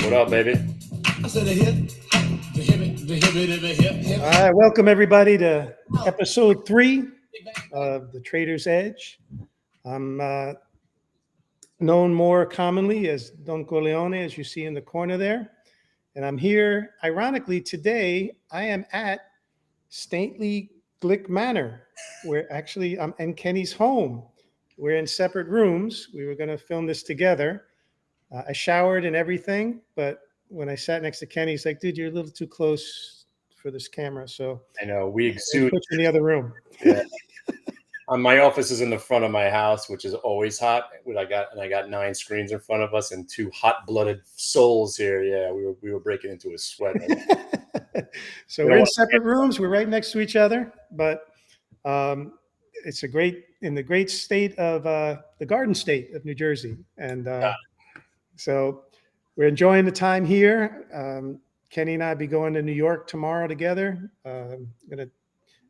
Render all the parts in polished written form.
What up, baby? I said the hip. All right, welcome everybody to episode 3 of the Trader's Edge. I'm known more commonly as Don Corleone, as you see in the corner there. And I'm here, ironically, today I am at Stately Glick Manor, where actually I'm in Kenny's home. We're in separate rooms. We were going to film this together. I showered and everything, but when I sat next to Kenny, he's like, dude, you're a little too close for this camera. So I know we they exude. put you in the other room. Yeah. My office is in the front of my house, which is always hot. I got 9 screens in front of us and 2 hot-blooded souls here. Yeah, we were breaking into a sweat. So we're in separate rooms. We're right next to each other, but it's in the great state of the Garden State of New Jersey, and so we're enjoying the time here. Kenny and I will be going to New York tomorrow together. I'm going to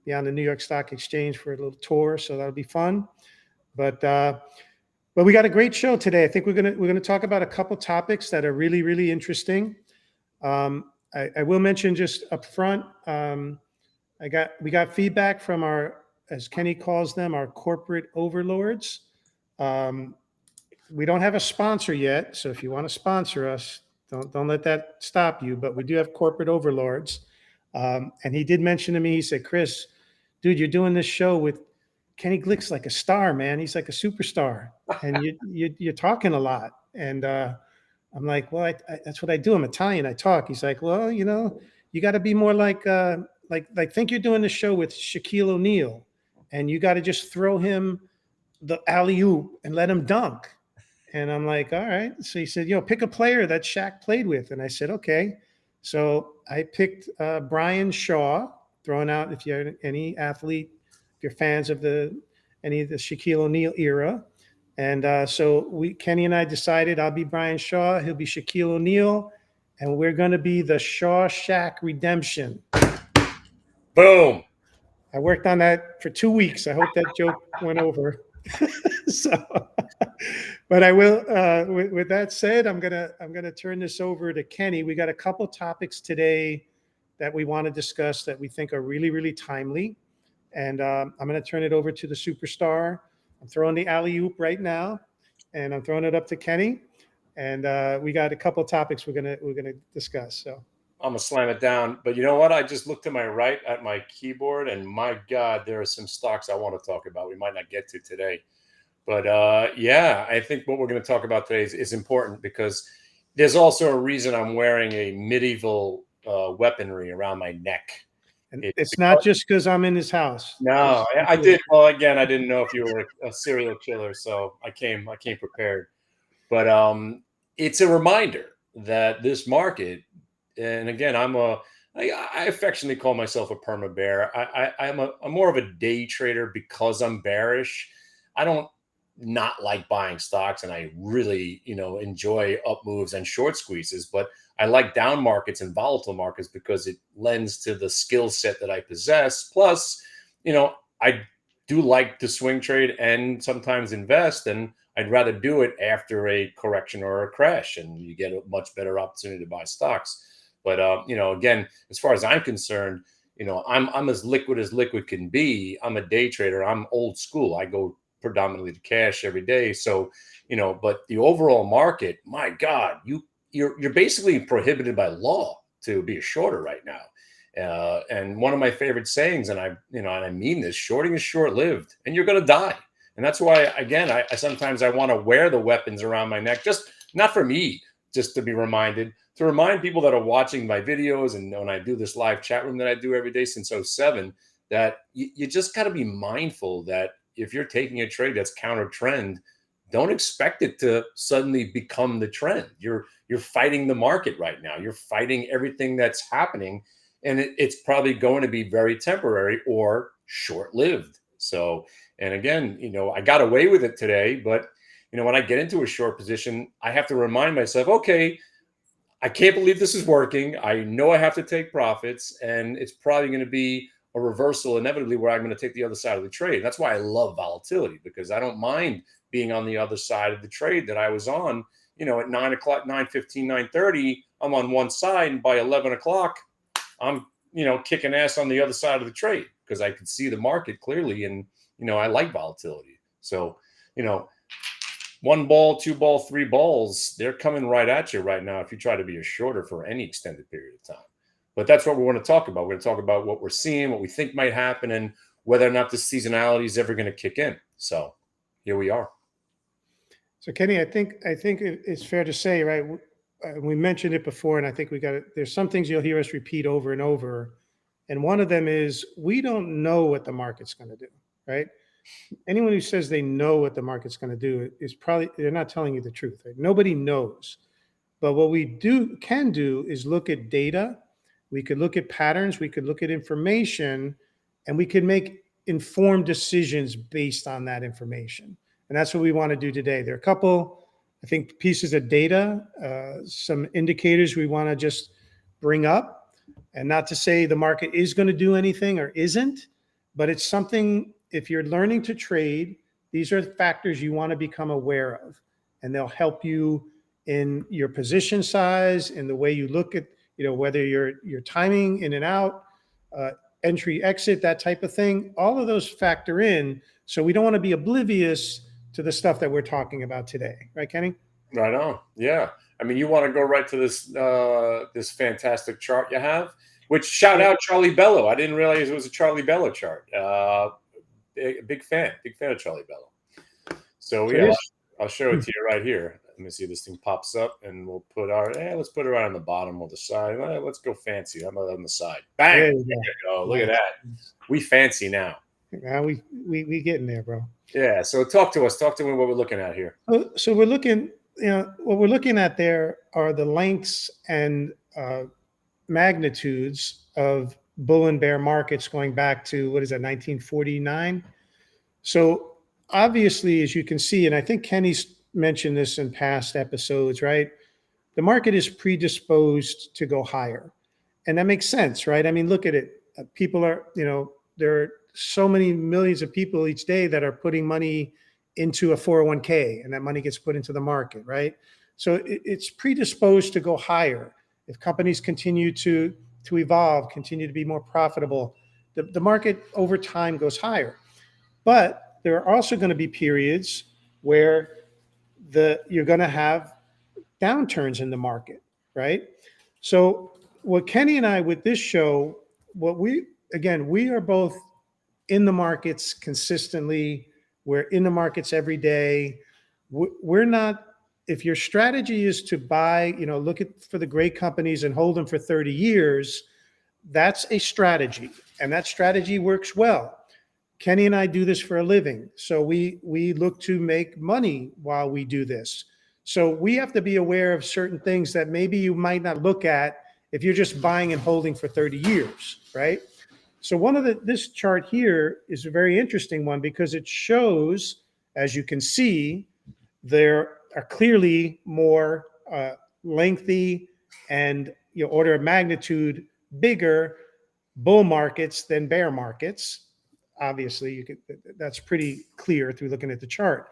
be on the New York Stock Exchange for a little tour, so that'll be fun. But we got a great show today. I think we're gonna talk about a couple topics that are really, really interesting. I will mention just up front, we got feedback from our, as Kenny calls them, our corporate overlords. We don't have a sponsor yet, so if you want to sponsor us, don't let that stop you. But we do have corporate overlords, and he did mention to me. He said, "Chris, dude, you're doing this show with Kenny Glick's like a star, man. He's like a superstar, and you're talking a lot." And I'm like, "Well, that's what I do. I'm Italian. I talk." He's like, "Well, you got to be more like think you're doing the show with Shaquille O'Neal, and you got to just throw him the alley oop and let him dunk." And I'm like, all right. So he said, pick a player that Shaq played with. And I said, okay. So I picked Brian Shaw, throwing out if you're any athlete, if you're fans of any of the Shaquille O'Neal era. And so Kenny and I decided I'll be Brian Shaw, he'll be Shaquille O'Neal, and we're going to be the Shawshank Redemption. Boom. I worked on that for 2 weeks. I hope that joke went over. But I will. With that said, I'm gonna turn this over to Kenny. We got a couple topics today that we want to discuss that we think are really, really timely, and I'm gonna turn it over to the superstar. I'm throwing the alley oop right now, and I'm throwing it up to Kenny, and we got a couple topics we're gonna discuss. So I'm gonna slam it down. But you know what? I just looked to my right at my keyboard, and my God, there are some stocks I want to talk about. We might not get to today. But yeah, I think what we're going to talk about today is important because there's also a reason I'm wearing a medieval weaponry around my neck. And it's not just because I'm in his house. No, I did. Well, again, I didn't know if you were a serial killer, so I came prepared. But it's a reminder that this market, and again, I affectionately call myself a perma bear. I'm more of a day trader because I'm bearish. I don't not like buying stocks, and I really enjoy up moves and short squeezes, but I like down markets and volatile markets because it lends to the skill set that I possess. Plus, I do like to swing trade and sometimes invest, and I'd rather do it after a correction or a crash, and you get a much better opportunity to buy stocks. But again, as far as I'm concerned, I'm as liquid can be. I'm a day trader. I'm old school. I go predominantly to cash every day. So, but the overall market, my God, you're basically prohibited by law to be a shorter right now. And one of my favorite sayings, and I mean this, shorting is short-lived, and you're going to die. And that's why, again, I sometimes I want to wear the weapons around my neck, just not for me, just to be reminded, to remind people that are watching my videos, and when I do this live chat room that I do every day since 2007, that you just got to be mindful that if you're taking a trade that's counter trend, don't expect it to suddenly become the trend. You're fighting the market right now. You're fighting everything that's happening, and it's probably going to be very temporary or short-lived. So, and again, I got away with it today, but when I get into a short position, I have to remind myself, okay, I can't believe this is working. I know I have to take profits, and it's probably going to be a reversal inevitably where I'm going to take the other side of the trade. That's why I love volatility, because I don't mind being on the other side of the trade that I was on, at 9 o'clock, 9:15, 9:30, I'm on one side, and by 11 o'clock, I'm, kicking ass on the other side of the trade because I can see the market clearly, and I like volatility. So, one ball, two ball, three balls, they're coming right at you right now if you try to be a shorter for any extended period of time. But that's what we want to talk about. We're going to talk about what we're seeing, what we think might happen, and whether or not the seasonality is ever going to kick in. So here we are. So Kenny, I think it's fair to say, right? We mentioned it before, and I think we got it. There's some things you'll hear us repeat over and over, and one of them is we don't know what the market's going to do, right? Anyone who says they know what the market's going to do is probably they're not telling you the truth. Right? Nobody knows. But what we can do is look at data. We could look at patterns. We could look at information, and we could make informed decisions based on that information. And that's what we want to do today. There are a couple, I think, pieces of data, some indicators we want to just bring up, and not to say the market is going to do anything or isn't, but it's something. If you're learning to trade, these are factors you want to become aware of, and they'll help you in your position size, in the way you look at, whether you're timing in and out, entry, exit, that type of thing. All of those factor in. So we don't want to be oblivious to the stuff that we're talking about today. Right, Kenny? Right on. Yeah. I mean, you want to go right to this fantastic chart you have, which shout out Charlie Bello. I didn't realize it was a Charlie Bello chart. Big fan of Charlie Bello. So yeah, I'll show it to you right here. Let me see if this thing pops up, and we'll put let's put it right on the bottom or the side. Let's go fancy. How about on the side? Bang! There you go. Look at that. We fancy now. Yeah, we getting there, bro. Yeah. So talk to us. Talk to me what we're looking at here. So we're looking. What we're looking at there are the lengths and magnitudes of bull and bear markets going back to, 1949. So obviously, as you can see, and I think Kenny's mentioned this in past episodes, right? The market is predisposed to go higher. And that makes sense, right? I mean, look at it. People are, there are so many millions of people each day that are putting money into a 401k, and that money gets put into the market, right? So it's predisposed to go higher. If companies continue to evolve, continue to be more profitable, the market over time goes higher. But there are also going to be periods where you're going to have downturns in the market, right? So what Kenny and I with this show, we are both in the markets consistently. We're in the markets every day. We're not, if your strategy is to buy, look for the great companies and hold them for 30 years, that's a strategy, and that strategy works well. Kenny and I do this for a living. So we look to make money while we do this. So we have to be aware of certain things that maybe you might not look at if you're just buying and holding for 30 years, right? So this chart here is a very interesting one because it shows, as you can see, there are clearly more lengthy and order of magnitude bigger bull markets than bear markets. Obviously, that's pretty clear through looking at the chart.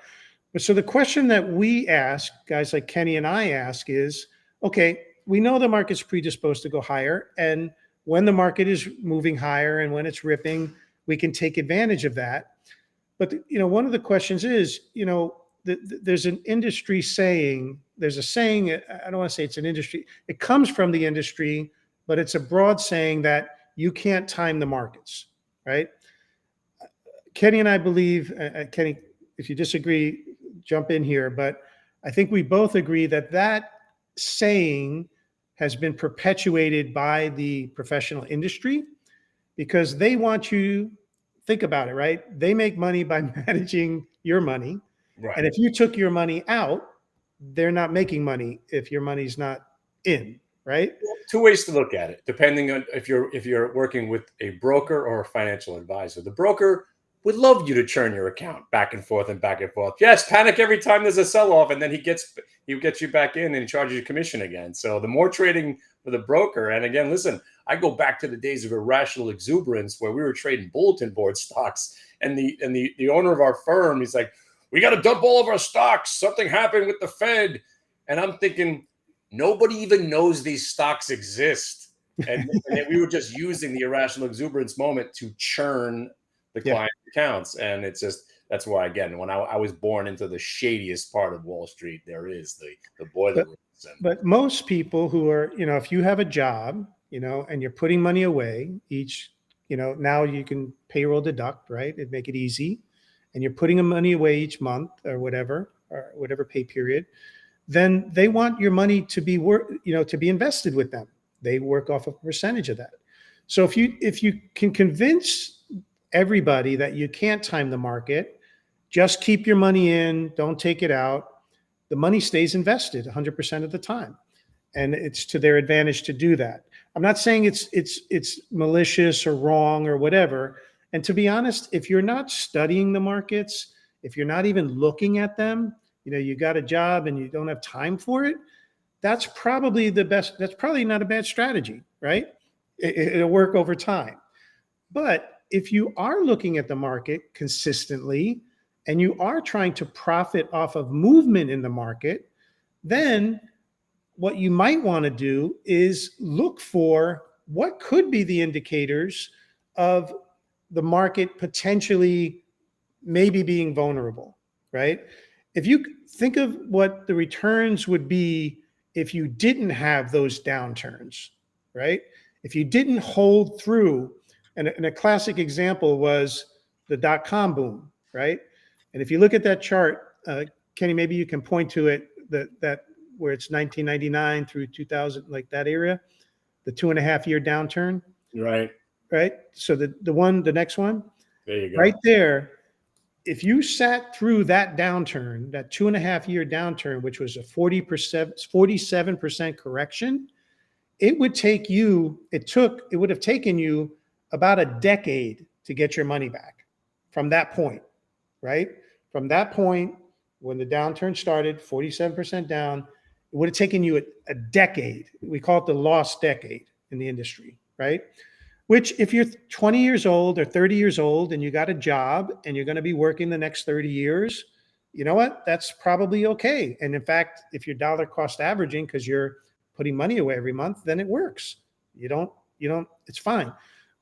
But so the question that we ask, guys like Kenny and I ask is, okay, we know the market's predisposed to go higher, and when the market is moving higher and when it's ripping, we can take advantage of that. But one of the questions is, there's an industry saying, there's a saying, I don't want to say it's an industry, it comes from the industry, but it's a broad saying that you can't time the markets, right? Kenny and I believe, Kenny, if you disagree, jump in here, but I think we both agree that saying has been perpetuated by the professional industry because they want you, think about it, right? They make money by managing your money. Right. And if you took your money out, they're not making money if your money's not in, right? Two ways to look at it, depending on if you're working with a broker or a financial advisor. The broker would love you to churn your account back and forth and back and forth. Yes, panic every time there's a sell-off, and then he gets you back in and charges you commission again. So the more trading for the broker, and again, listen, I go back to the days of irrational exuberance where we were trading bulletin board stocks, and the owner of our firm, he's like, we got to dump all of our stocks. Something happened with the Fed. And I'm thinking, nobody even knows these stocks exist. And then we were just using the irrational exuberance moment to churn the Yeah. client accounts. And it's just, that's why, again, when I was born into the shadiest part of Wall Street, there is the boiler But rooms. And but most people who are, if you have a job, and you're putting money away each, now you can payroll deduct, right? It'd make it easy. And you're putting the money away each month or whatever pay period, then they want your money to be to be invested with them. They work off a percentage of that. So if you can convince everybody that you can't time the market, just keep your money in, don't take it out, the money stays invested 100% of the time, and it's to their advantage to do that. I'm not saying it's malicious or wrong or whatever. And to be honest, if you're not studying the markets, if you're not even looking at them, you got a job and you don't have time for it, that's probably the best. That's probably not a bad strategy, right? It'll work over time. But if you are looking at the market consistently and you are trying to profit off of movement in the market, then what you might want to do is look for what could be the indicators of the market potentially maybe being vulnerable, right? If you think of what the returns would be if you didn't have those downturns, right? If you didn't hold through, and a classic example was the dot-com boom, right? And if you look at that chart, Kenny, maybe you can point to it, that where it's 1999 through 2000, like that area, the 2.5 year downturn, right. right? So the next one, There you go. right there, if you sat through that downturn, that 2.5 year downturn, which was a 47% correction, it would have taken you about a decade to get your money back from that point, right? From that point, when the downturn started, 47% down, it would have taken you a decade. We call it the lost decade in the industry, right? Which, if you're 20 years old or 30 years old and you got a job and you're going to be working the next 30 years, you know what? That's probably okay. And in fact, if you're dollar cost averaging because you're putting money away every month, then it works. It's fine.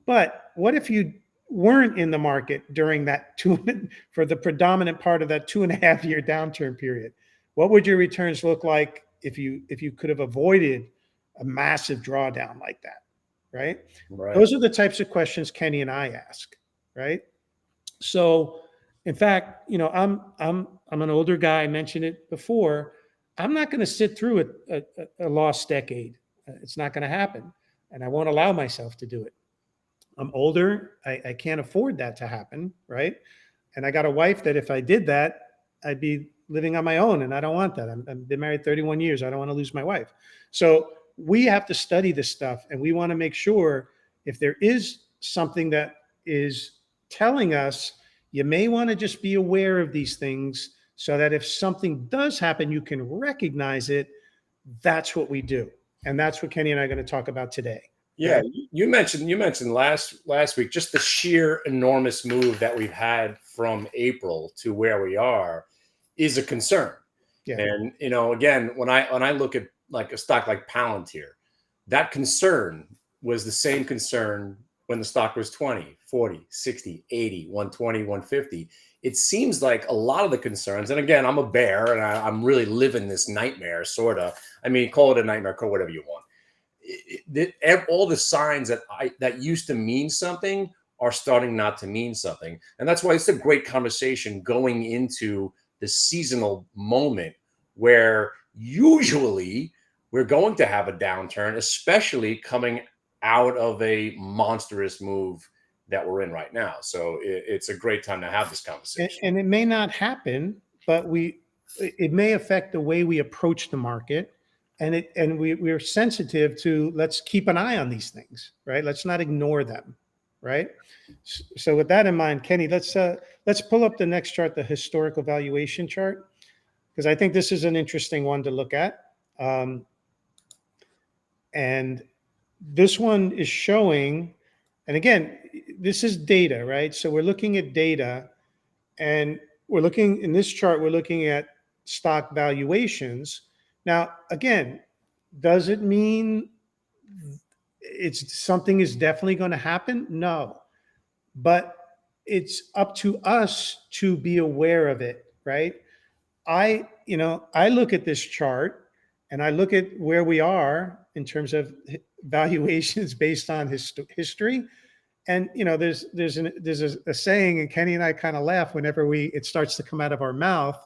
But what if you weren't in the market during that for the predominant part of that 2.5 year downturn period? What would your returns look like if you could have avoided a massive drawdown like that? Right? Right. Those are the types of questions Kenny and I ask, right? So, in fact, I'm an older guy. I mentioned it before. I'm not going to sit through a lost decade. It's not going to happen, and I won't allow myself to do it. I'm older. I can't afford that to happen, right? And I got a wife that if I did that, I'd be living on my own, and I don't want that. I've been married 31 years. I don't want to lose my wife. So we have to study this stuff, and we want to make sure if there is something that is telling us, you may want to just be aware of these things so that if something does happen, you can recognize it. That's what we do. And that's what Kenny and I are going to talk about today. Yeah, Okay? you mentioned last week just the sheer enormous move that we've had from April to where we are is a concern. Yeah. And again, when I look at like a stock like Palantir, that concern was the same concern when the stock was 20, 40, 60, 80, 120, 150. It seems like a lot of the concerns, and again, I'm a bear and I'm really living this nightmare, sort of. I mean, call it a nightmare, call it whatever you want. All the signs that used to mean something are starting not to mean something, and that's why it's a great conversation going into the seasonal moment where usually we're going to have a downturn, especially coming out of a monstrous move that we're in right now. So it's a great time to have this conversation. And it may not happen, but it may affect the way we approach the market, and we're sensitive to, let's keep an eye on these things, right? Let's not ignore them, right? So with that in mind, Kenny, let's pull up the next chart, the historical valuation chart, because I think this is an interesting one to look at. And this one is showing, and again, this is data, right? So we're looking at data, and we're looking in this chart, we're looking at stock valuations, Now, again, does it mean it's something is definitely going to happen? No, but it's up to us to be aware of it, right? I look at this chart and I look at where we are in terms of valuations based on history. And there's a saying, and Kenny and I kind of laugh whenever it starts to come out of our mouth,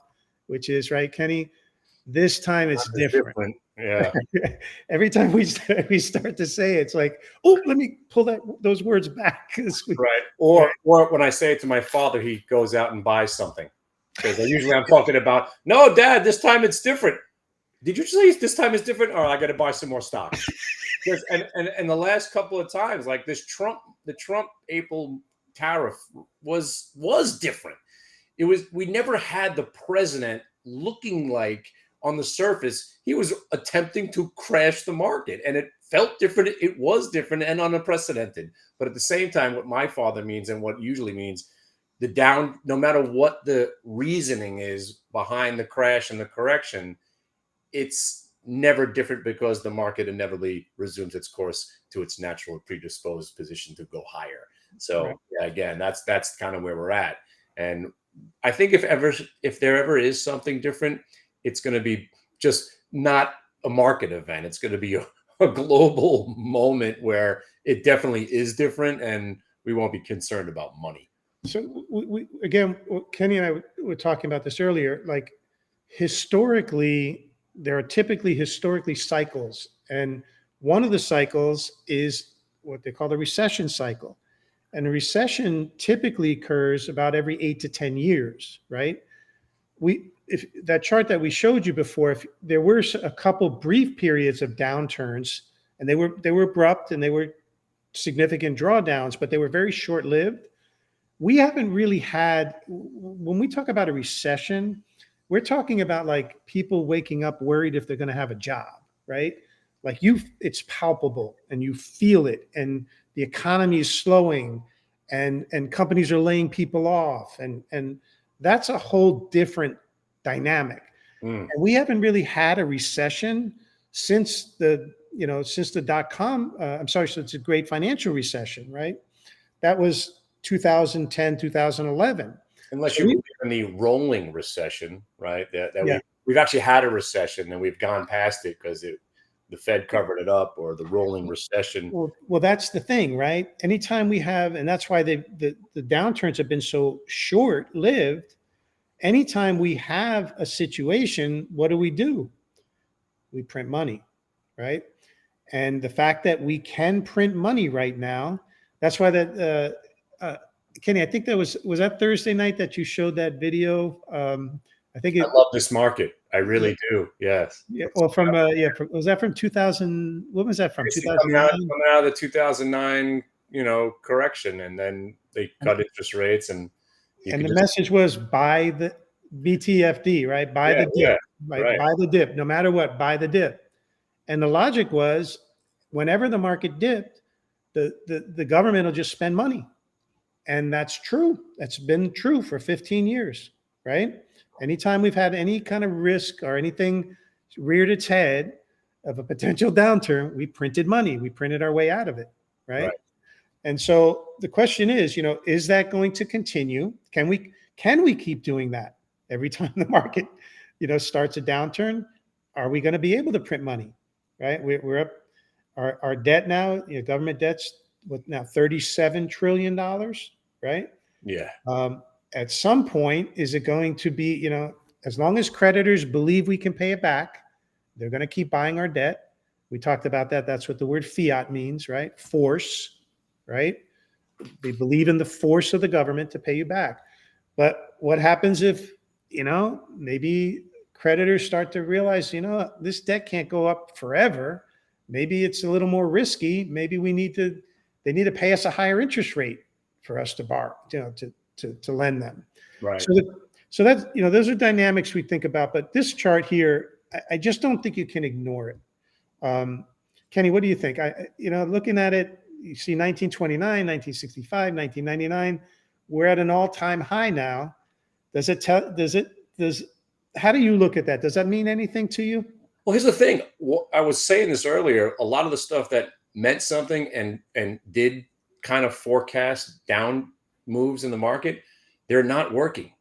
which is, right, Kenny, this time it's It's different. different. Yeah. Every time we start to say it, it's like, oh, let me pull those words back. 'Cause Right. right. Or when I say it to my father, he goes out and buys something. Because usually I'm talking about, no, Dad, this time it's different. Did you say this time is different? Or I got to buy some more stock. Because and the last couple of times, like the Trump April tariff was different. We never had the president looking like, on the surface he was attempting to crash the market, and it felt different, it was different and unprecedented. But at the same time, what my father means and what usually means, the down, no matter what the reasoning is behind the crash and the correction, it's never different because the market inevitably resumes its course to its natural predisposed position to go higher. Right. So yeah, again, that's kind of where we're at. And I think if there ever is something different, it's going to be just not a market event. It's going to be a global moment where it definitely is different, and we won't be concerned about money. So again, Kenny and I were talking about this earlier. Like historically, there are typically historically cycles, and one of the cycles is what they call the recession cycle. And a recession typically occurs about every 8 to 10 years, right? If that chart that we showed you before, if there were a couple brief periods of downturns, and they were abrupt and they were significant drawdowns, but they were very short lived. We haven't really had, when we talk about a recession, we're talking about like people waking up worried if they're going to have a job, right? Like it's palpable and you feel it, and the economy is slowing, and companies are laying people off, and that's a whole different dynamic. Mm. And we haven't really had a recession since the dot-com, I'm sorry, since the great financial recession, right? That was 2010, 2011. Unless So you believe in the rolling recession, right? That yeah, we've actually had a recession and we've gone past it because the Fed covered it up, or the rolling recession. well, that's the thing, right? Anytime we have, and that's why the downturns have been so short lived. Anytime we have a situation, what do? We print money, right? And the fact that we can print money right now, that's why Kenny, I think was that Thursday night that you showed that video. I think I love this market. I yeah, really do. Yes. yeah, well, was that from 2000? What was that from? Basically coming 2009. out of the 2009, correction, and then they cut interest rates, and you And could the just, message was buy the BTFD, right? Buy yeah, the yeah, dip, right? right, Buy the dip, no matter what, buy the dip. And the logic was, whenever the market dipped, the government will just spend money. And that's true. That's been true for 15 years, right? Anytime we've had any kind of risk or anything reared its head of a potential downturn, we printed money. We printed our way out of it, right? right. And so the question is, is that going to continue? Can we keep doing that every time the market, starts a downturn? Are we going to be able to print money? Right? We're up our debt now. Government debt's what now, $37 trillion, right? Yeah, At some point, is it going to be, as long as creditors believe we can pay it back, they're going to keep buying our debt. We talked about that. That's what the word fiat means, right? Force, right? They believe in the force of the government to pay you back. But what happens if, maybe creditors start to realize, this debt can't go up forever. Maybe it's a little more risky. Maybe they need to pay us a higher interest rate for us to borrow, to lend them. right. So that's, those are dynamics we think about. But this chart here, I just don't think you can ignore it. Kenny, what do you think? Looking at it, you see 1929, 1965, 1999. We're at an all-time high now. How do you look at that? Does that mean anything to you? Well, here's the thing. I was saying this earlier. A lot of the stuff that meant something and did kind of forecast down moves in the market, they're not working.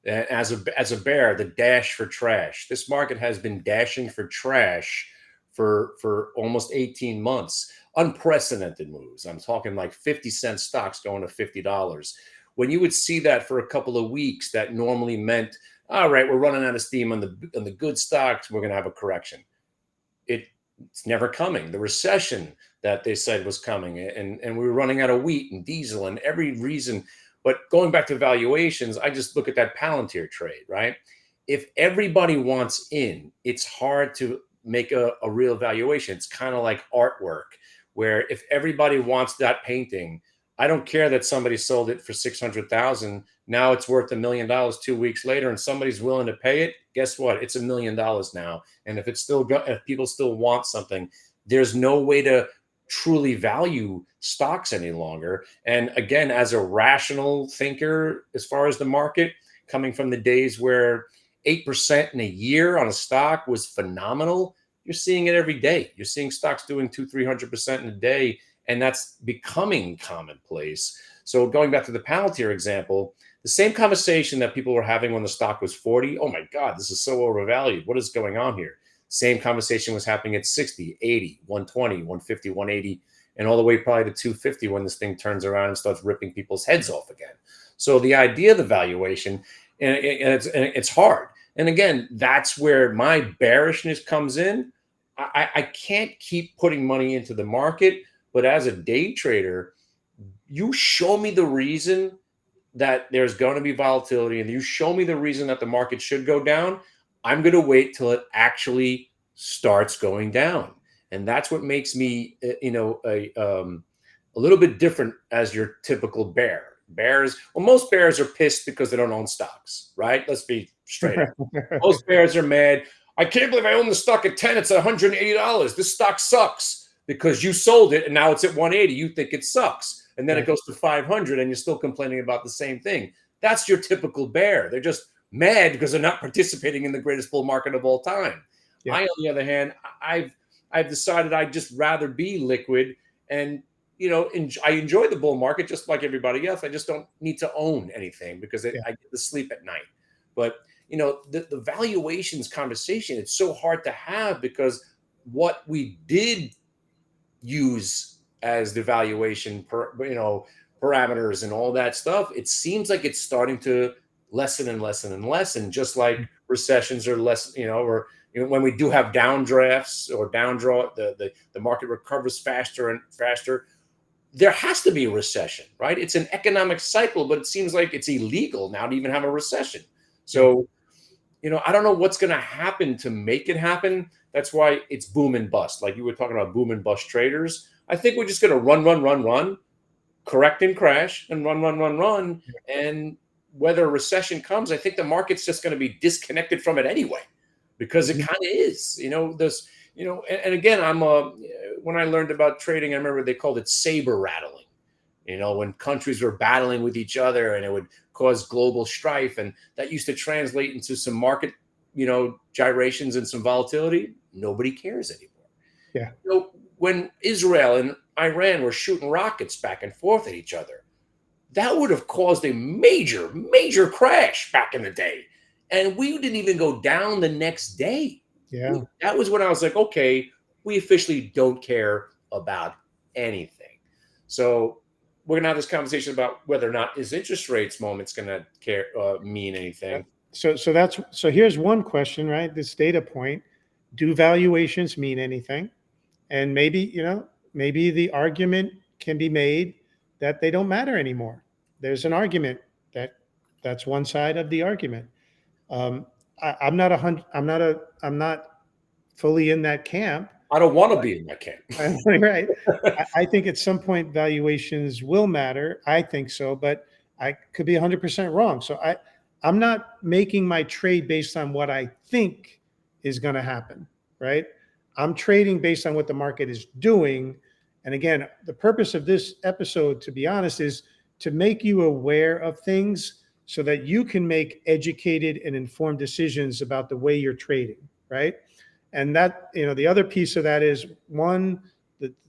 As a bear, the dash for trash. This market has been dashing for trash for almost 18 months. Unprecedented moves. I'm talking like 50-cent stocks going to $50. When you would see that for a couple of weeks, that normally meant, all right, we're running out of steam on the good stocks. We're going to have a correction. It's never coming. The recession that they said was coming, and we were running out of wheat and diesel and every reason. But going back to valuations, I just look at that Palantir trade, right? If everybody wants in, it's hard to make a real valuation. It's kind of like artwork, where if everybody wants that painting, I don't care that somebody sold it for 600,000. Now it's worth $1 million 2 weeks later, and somebody's willing to pay it. Guess what? It's $1 million now. And if people still want something, there's no way to truly value stocks any longer. And again, as a rational thinker, as far as the market, coming from the days where 8% in a year on a stock was phenomenal, you're seeing it every day. You're seeing stocks doing 200-300% in a day, and that's becoming commonplace. So going back to the Palantir example, the same conversation that people were having when the stock was 40, oh my God, this is so overvalued. What is going on here? Same conversation was happening at 60, 80, 120, 150, 180, and all the way probably to 250 when this thing turns around and starts ripping people's heads off again. So the idea of the valuation, and it's hard. And again, that's where my bearishness comes in. I can't keep putting money into the market, but as a day trader, you show me the reason that there's going to be volatility and you show me the reason that the market should go down, I'm going to wait till it actually starts going down. And that's what makes me, a little bit different as your typical bear. Most bears are pissed because they don't own stocks, right? Let's be straight up. Most bears are mad. I can't believe I own the stock at 10. It's $180. This stock sucks because you sold it and now it's at 180. You think it sucks. And then it goes to 500 and you're still complaining about the same thing. That's your typical bear. They're just mad because they're not participating in the greatest bull market of all time. Yeah. I, on the other hand, I've decided I'd just rather be liquid and I enjoy the bull market just like everybody else. I just don't need to own anything because I get to sleep at night. But the valuations conversation, it's so hard to have because what we did use as the valuation parameters and all that stuff, it seems like it's starting to lessen and lessen and lessen, just like recessions are less, or when we do have downdrafts or downdraw, the market recovers faster and faster. There has to be a recession, right? It's an economic cycle, but it seems like it's illegal now to even have a recession. So, I don't know what's going to happen to make it happen. That's why it's boom and bust. Like you were talking about boom and bust traders. I think we're just going to run, correct and crash, and run. And whether a recession comes, I think the market's just going to be disconnected from it anyway, because it kind of is. And again, when I learned about trading, I remember they called it saber rattling. When countries were battling with each other and it would cause global strife, and that used to translate into some market, gyrations and some volatility. Nobody cares anymore. Yeah. When Israel and Iran were shooting rockets back and forth at each other, that would have caused a major, major crash back in the day. And we didn't even go down the next day. Yeah. That was when I was like, okay, we officially don't care about anything. So we're going to have this conversation about whether or not is interest rates moments going to mean anything. So here's one question, right? This data point: do valuations mean anything? And maybe the argument can be made that they don't matter anymore. There's an argument that's one side of the argument. I'm not I'm not fully in that camp. I don't want to be in that camp. Right. I think at some point valuations will matter. I think so, but I could be 100% wrong. So I'm not making my trade based on what I think is going to happen, right? I'm trading based on what the market is doing. And again, the purpose of this episode, to be honest, is to make you aware of things so that you can make educated and informed decisions about the way you're trading, right? And that, the other piece of that is one,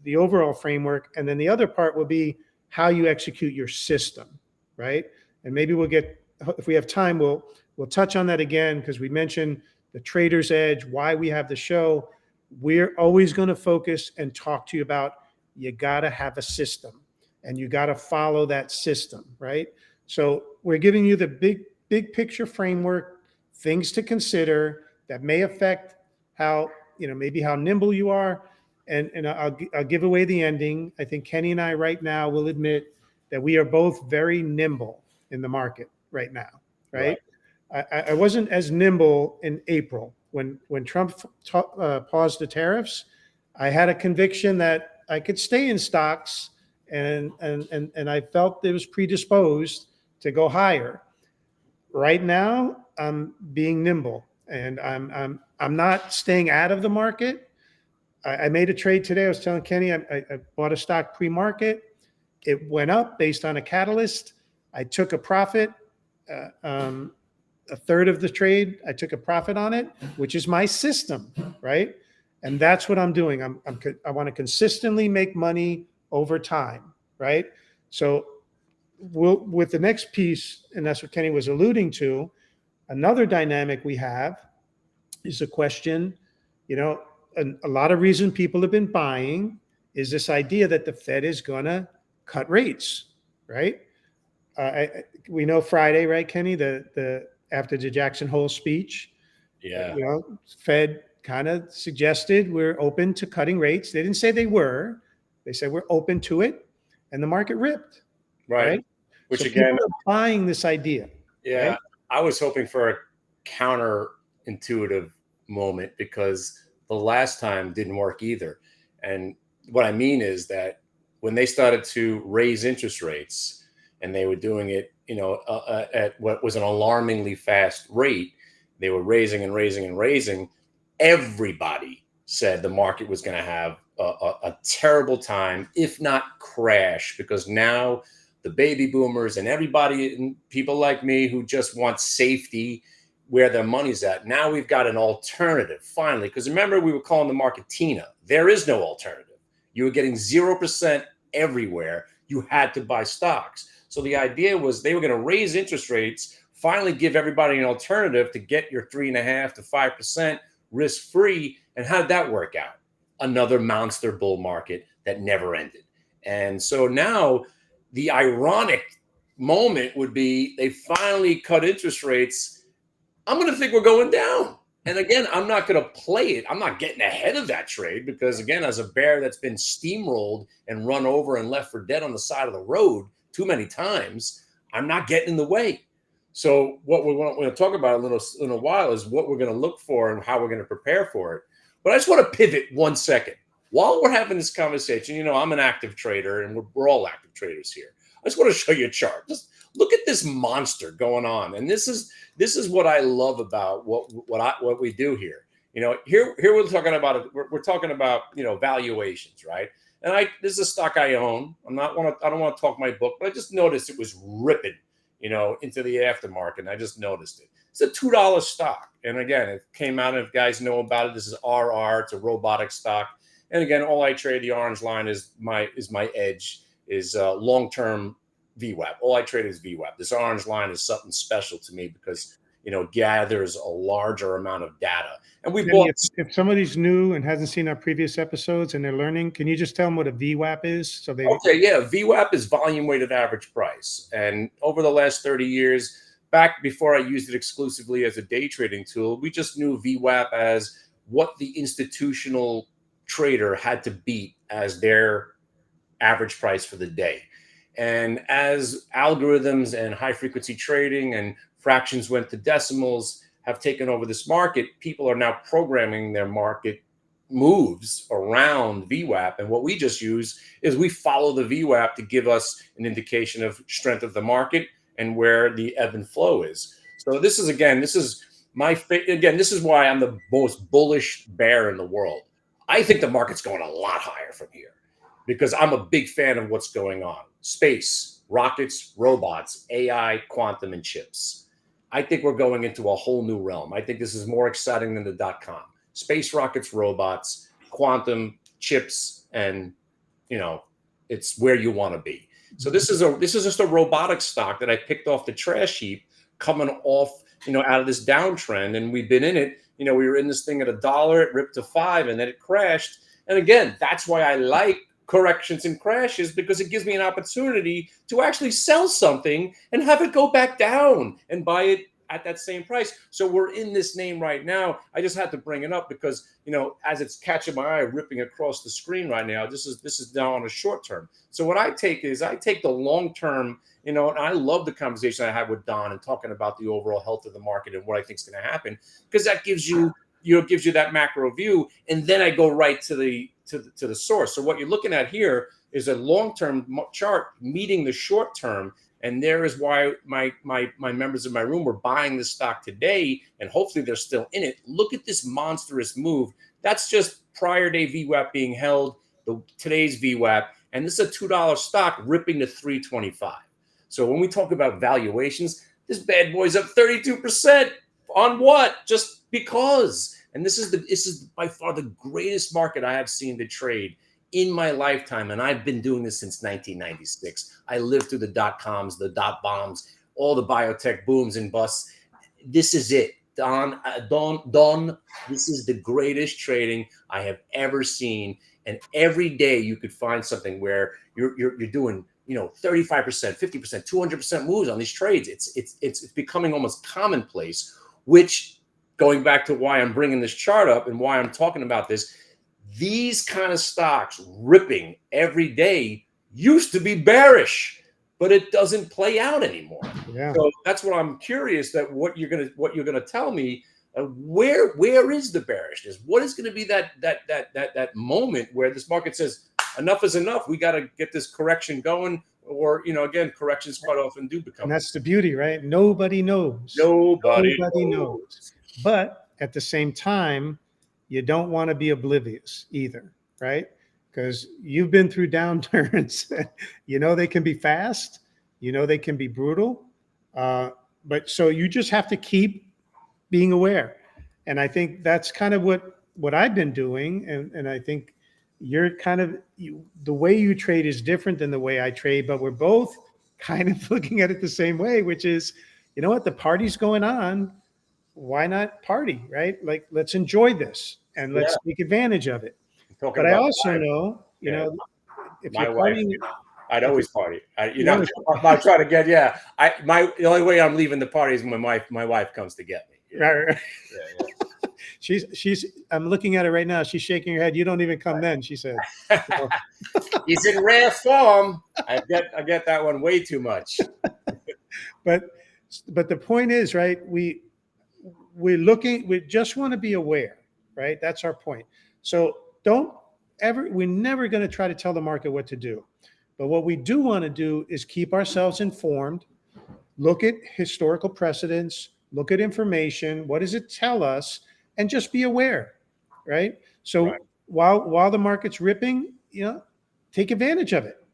the overall framework. And then the other part will be how you execute your system, right? And maybe we'll get, if we have time, we'll touch on that again, because we mentioned the trader's edge, why we have the show. We're always going to focus and talk to you about, you got to have a system and you got to follow that system, right? So we're giving you the big picture framework, things to consider that may affect how, maybe how nimble you are. And I'll give away the ending. I think Kenny and I right now will admit that we are both very nimble in the market right now, Right. right? I wasn't as nimble in April when Trump paused the tariffs. I had a conviction that I could stay in stocks, and I felt it was predisposed to go higher. Right now, I'm being nimble, and I'm not staying out of the market. I made a trade today. I was telling Kenny I bought a stock pre-market. It went up based on a catalyst. I took a profit. Uh, um, a third of the trade, I took a profit on it, which is my system, right? And that's what I'm doing. I want to consistently make money over time, right? So with the next piece, and that's what Kenny was alluding to, another dynamic we have is a question, you know, a lot of reason people have been buying is this idea that the Fed is going to cut rates, right? We know Friday, right, Kenny? The after the Jackson Hole speech, Yeah. Fed kind of suggested we're open to cutting rates. They didn't say they were. They said we're open to it, and the market ripped, Right. right? Which So people again, are buying this idea, yeah, right? I was hoping for a counterintuitive moment because the last time didn't work either. And what I mean is that when they started to raise interest rates and they were doing it, at what was an alarmingly fast rate, they were raising and raising and raising. Everybody said the market was going to have a terrible time, if not crash, because now the baby boomers and everybody and people like me who just want safety where their money's at. Now we've got an alternative finally. Because remember, we were calling the market Tina. There is no alternative. You were getting 0% everywhere. You had to buy stocks. So the idea was they were going to raise interest rates, finally give everybody an alternative to get your 3.5 to 5% risk free. And how did that work out? Another monster bull market that never ended. And so now the ironic moment would be they finally cut interest rates. I'm going to think we're going down. And again, I'm not going to play it. I'm not getting ahead of that trade because, again, as a bear that's been steamrolled and run over and left for dead on the side of the road too many times, I'm not getting in the way. So what we're going to talk about in a while is what we're going to look for and how we're going to prepare for it. But I just want to pivot 1 second. While we're having this conversation, I'm an active trader and we're all active traders here. I just want to show you a chart. Just look at this monster going on. And this is what I love about what we do here. Here we're talking about we're talking about valuations, right? And this is a stock I own. I don't want to talk my book, but I just noticed it was ripping, into the aftermarket. And I just noticed it. It's a $2 stock. And again, it came out, and if guys know about it, this is RR. It's a robotic stock. And again, all I trade, the orange line is my edge, is long-term VWAP. All I trade is VWAP. This orange line is something special to me because gathers a larger amount of data. And we Kenny, bought. if somebody's new and hasn't seen our previous episodes and they're learning, can you just tell them what a VWAP is? So they Okay, yeah, VWAP is volume weighted average price. And over the last 30 years, back before I used it exclusively as a day trading tool, we just knew VWAP as what the institutional trader had to beat as their average price for the day. And as algorithms and high frequency trading and fractions went to decimals have taken over this market, people are now programming their market moves around VWAP. And what we just use is we follow the VWAP to give us an indication of strength of the market and where the ebb and flow is. So this is this is why I'm the most bullish bear in the world. I think the market's going a lot higher from here because I'm a big fan of what's going on. Space, rockets, robots, AI, quantum, and chips. I think we're going into a whole new realm. I think this is more exciting than the .com. space rockets, robots, quantum chips, and you know, it's where you want to be. So this is just a robotic stock that I picked off the trash heap coming off, out of this downtrend, and we've been in it. We were in this thing at $1, it ripped to 5, and then it crashed. And again, that's why I like corrections and crashes, because it gives me an opportunity to actually sell something and have it go back down and buy it at that same price. So we're in this name right now. I just had to bring it up because, as it's catching my eye, ripping across the screen right now, this is now on a short term. So what I take the long term, and I love the conversation I had with Don and talking about the overall health of the market and what I think is going to happen, because that gives you that macro view. And then I go right to the source. So what you're looking at here is a long-term chart meeting the short term. And there is why my members in my room were buying this stock today, and hopefully they're still in it. Look at this monstrous move. That's just prior day VWAP being held, today's VWAP, and this is a $2 stock ripping to 325. So when we talk about valuations, this bad boy's up 32% on what? Just because. And this is by far the greatest market I have seen to trade in my lifetime, and I've been doing this since 1996. I lived through the dot-coms, the dot-bombs, all the biotech booms and busts. This is it. Don, this is the greatest trading I have ever seen. And every day you could find something where you're doing, 35%, 50%, 200% moves on these trades. It's becoming almost commonplace, which, going back to why I'm bringing this chart up and why I'm talking about this, these kind of stocks ripping every day used to be bearish, but it doesn't play out anymore. Yeah. So that's what I'm curious that what you're gonna tell me. Where is the bearishness? What is going to be that moment where this market says enough is enough? We got to get this correction going, or again, corrections quite often do become. And that's the beauty, right? Nobody knows. Nobody knows. But at the same time, you don't want to be oblivious either, right? Because you've been through downturns. They can be fast. They can be brutal. But so you just have to keep being aware. And I think that's kind of what I've been doing. And I think you're kind of, the way you trade is different than the way I trade, but we're both kind of looking at it the same way, which is, what, the party's going on. Why not party, right? Like, let's enjoy this and let's take advantage of it. But I also know, if my you're wife, partying, I'd always party. I try to get, the only way I'm leaving the party is when my wife comes to get me. Right. I'm looking at her right now. She's shaking her head. You don't even come then, she said. He's in rare form. I get that one way too much. But the point is, right, we just want to be aware, right? That's our point. So we're never going to try to tell the market what to do. But what we do want to do is keep ourselves informed, look at historical precedents, look at information, what does it tell us, and just be aware, right? So while the market's ripping, take advantage of it.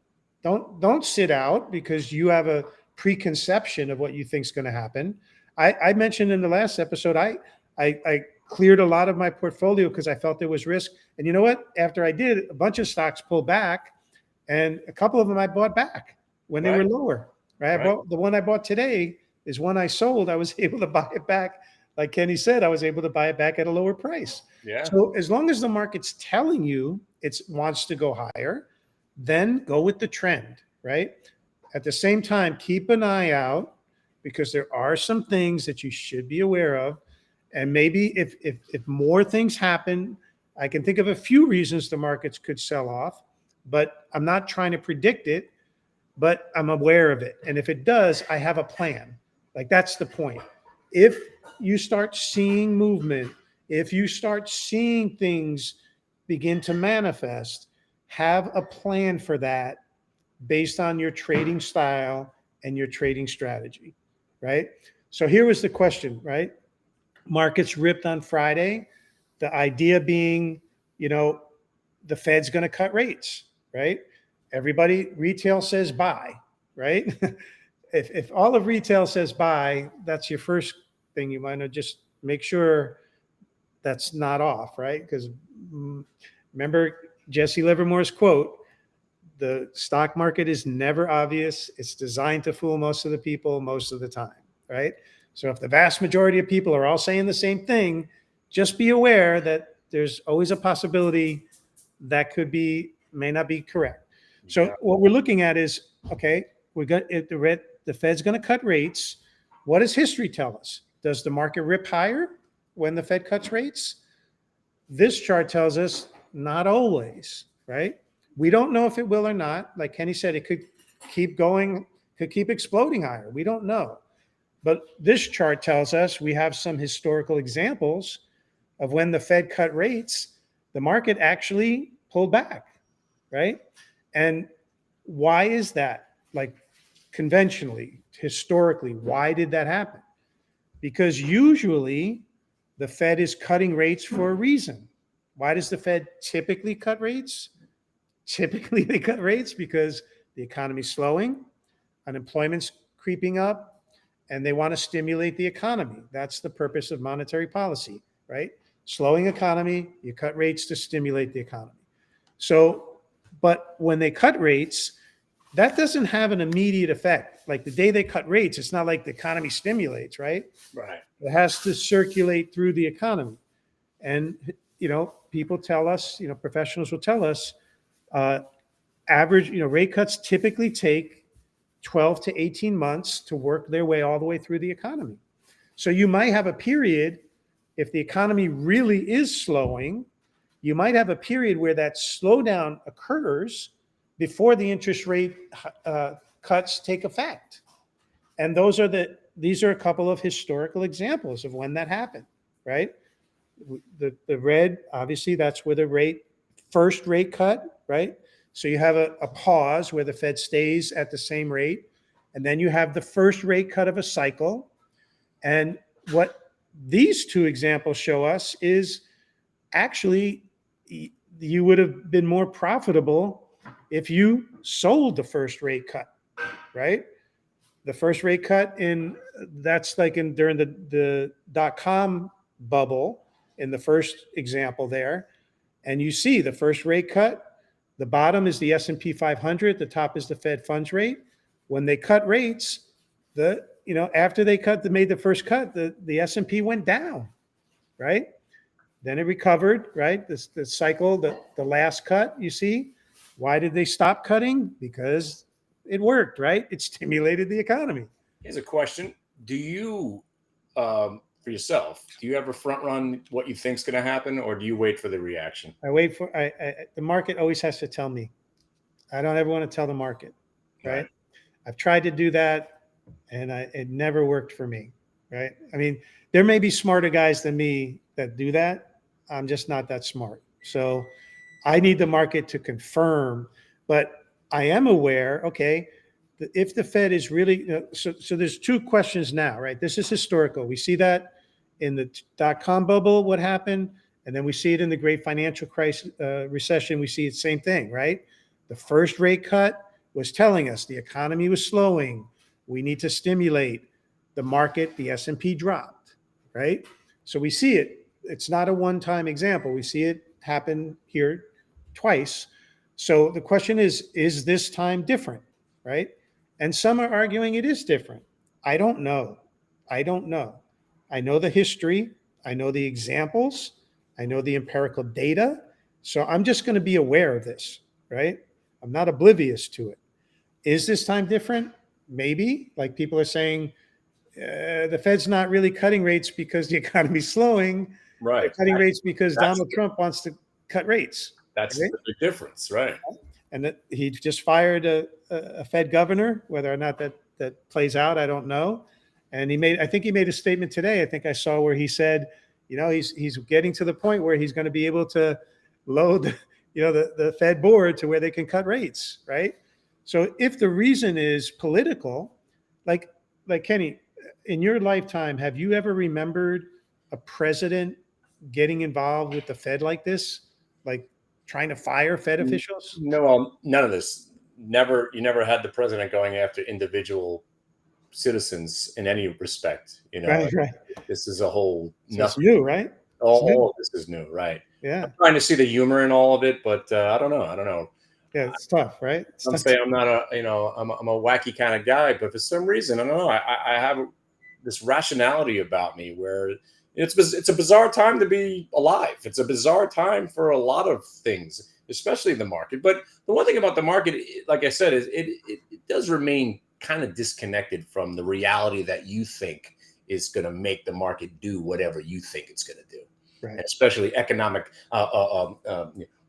Don't sit out because you have a preconception of what you think is going to happen. I mentioned in the last episode, I cleared a lot of my portfolio because I felt there was risk. And you know what? After I did, a bunch of stocks pulled back, and a couple of them I bought back when they were lower. Right? The one I bought today is one I sold. I was able to buy it back. Like Kenny said, I was able to buy it back at a lower price. Yeah. So as long as the market's telling you it wants to go higher, then go with the trend, right? At the same time, keep an eye out, because there are some things that you should be aware of. And maybe if more things happen, I can think of a few reasons the markets could sell off, but I'm not trying to predict it, but I'm aware of it. And if it does, I have a plan. Like, that's the point. If you start seeing movement, if you start seeing things begin to manifest, have a plan for that based on your trading style and your trading strategy, right? So here was the question, right? Markets ripped on Friday. The idea being, the Fed's going to cut rates, right? Everybody, retail says buy, right? If all of retail says buy, that's your first thing. You might just make sure that's not off, right? Because remember Jesse Livermore's quote, the stock market is never obvious. It's designed to fool most of the people most of the time, right? So if the vast majority of people are all saying the same thing, just be aware that there's always a possibility that may not be correct. So Yeah. what we're looking at is, okay, the Fed's going to cut rates. What does history tell us? Does the market rip higher when the Fed cuts rates? This chart tells us not always, right? We don't know if it will or not. Like Kenny said, it could keep going, could keep exploding higher. We don't know. But this chart tells us we have some historical examples of when the Fed cut rates, the market actually pulled back, right? And why is that? Like conventionally, historically, why did that happen? Because usually the Fed is cutting rates for a reason. Why does the Fed typically cut rates? Typically, they cut rates because the economy's slowing, unemployment's creeping up, and they want to stimulate the economy. That's the purpose of monetary policy, right? Slowing economy, you cut rates to stimulate the economy. So, but when they cut rates, that doesn't have an immediate effect. Like the day they cut rates, it's not like the economy stimulates, right? Right. It has to circulate through the economy. And, people tell us, professionals will tell us, uh, average, rate cuts typically take 12 to 18 months to work their way all the way through the economy. So you might have a period, if the economy really is slowing, you might have a period where that slowdown occurs before the interest rate cuts take effect. And these are a couple of historical examples of when that happened, right? The red, obviously, that's where the first rate cut, right? So you have a pause where the Fed stays at the same rate, and then you have the first rate cut of a cycle. And what these two examples show us is actually you would have been more profitable if you sold the first rate cut, right? The first rate cut that's like during the dot-com bubble in the first example there. And you see the first rate cut, the bottom is the S&P 500, the top is the Fed funds rate. When they cut rates, after they made the first cut, the S&P went down, right? Then it recovered, right? The cycle, the last cut, you see. Why did they stop cutting? Because it worked, right? It stimulated the economy. Here's a question: Do you, for yourself, do you ever front run what you think's going to happen, or do you wait for the reaction? I wait for the market always has to tell me. I don't ever want to tell the market, right? Right. I've tried to do that, and it never worked for me, right? I mean, there may be smarter guys than me that do that. I'm just not that smart. So I need the market to confirm, but I am aware, okay, if the Fed is really, so there's two questions now, right? This is historical. We see that in the dot-com bubble, what happened, and then we see it in the great financial crisis, recession. We see the same thing, right? The first rate cut was telling us the economy was slowing. We need to stimulate the market. The S&P dropped, right? So we see it. It's not a one-time example. We see it happen here twice. So the question is this time different, right? And some are arguing it is different. I don't know. I don't know. I know the history. I know the examples. I know the empirical data. So I'm just going to be aware of this, right? I'm not oblivious to it. Is this time different? Maybe. Like people are saying, the Fed's not really cutting rates because the economy's slowing. They're Right. cutting rates because That's Donald Trump wants to cut rates. that's Right? the big difference, right? And that he just fired a Fed governor. Whether or not that plays out, I don't know. And I think he made a statement today. I think I saw where he said, he's getting to the point where he's going to be able to load, the Fed board to where they can cut rates, right? So if the reason is political, like Kenny, in your lifetime, have you ever remembered a president getting involved with the Fed like this, like trying to fire Fed officials? No, none of this. Never. You never had the president going after individual citizens in any respect. Right, right. This is a whole So it's nothing. new, right? It's new. All of this is new, right? I'm Yeah. trying to see the humor in all of it, but I don't know. I don't know. Yeah. It's tough, right? It's I'm tough. saying I'm not a, I'm a wacky kind of guy, but for some reason, I don't know. I have this rationality about me where it's a bizarre time to be alive. It's a bizarre time for a lot of things, especially the market. But the one thing about the market, like I said, is it does remain kind of disconnected from the reality that you think is going to make the market do whatever you think it's going to do, Right. and especially economic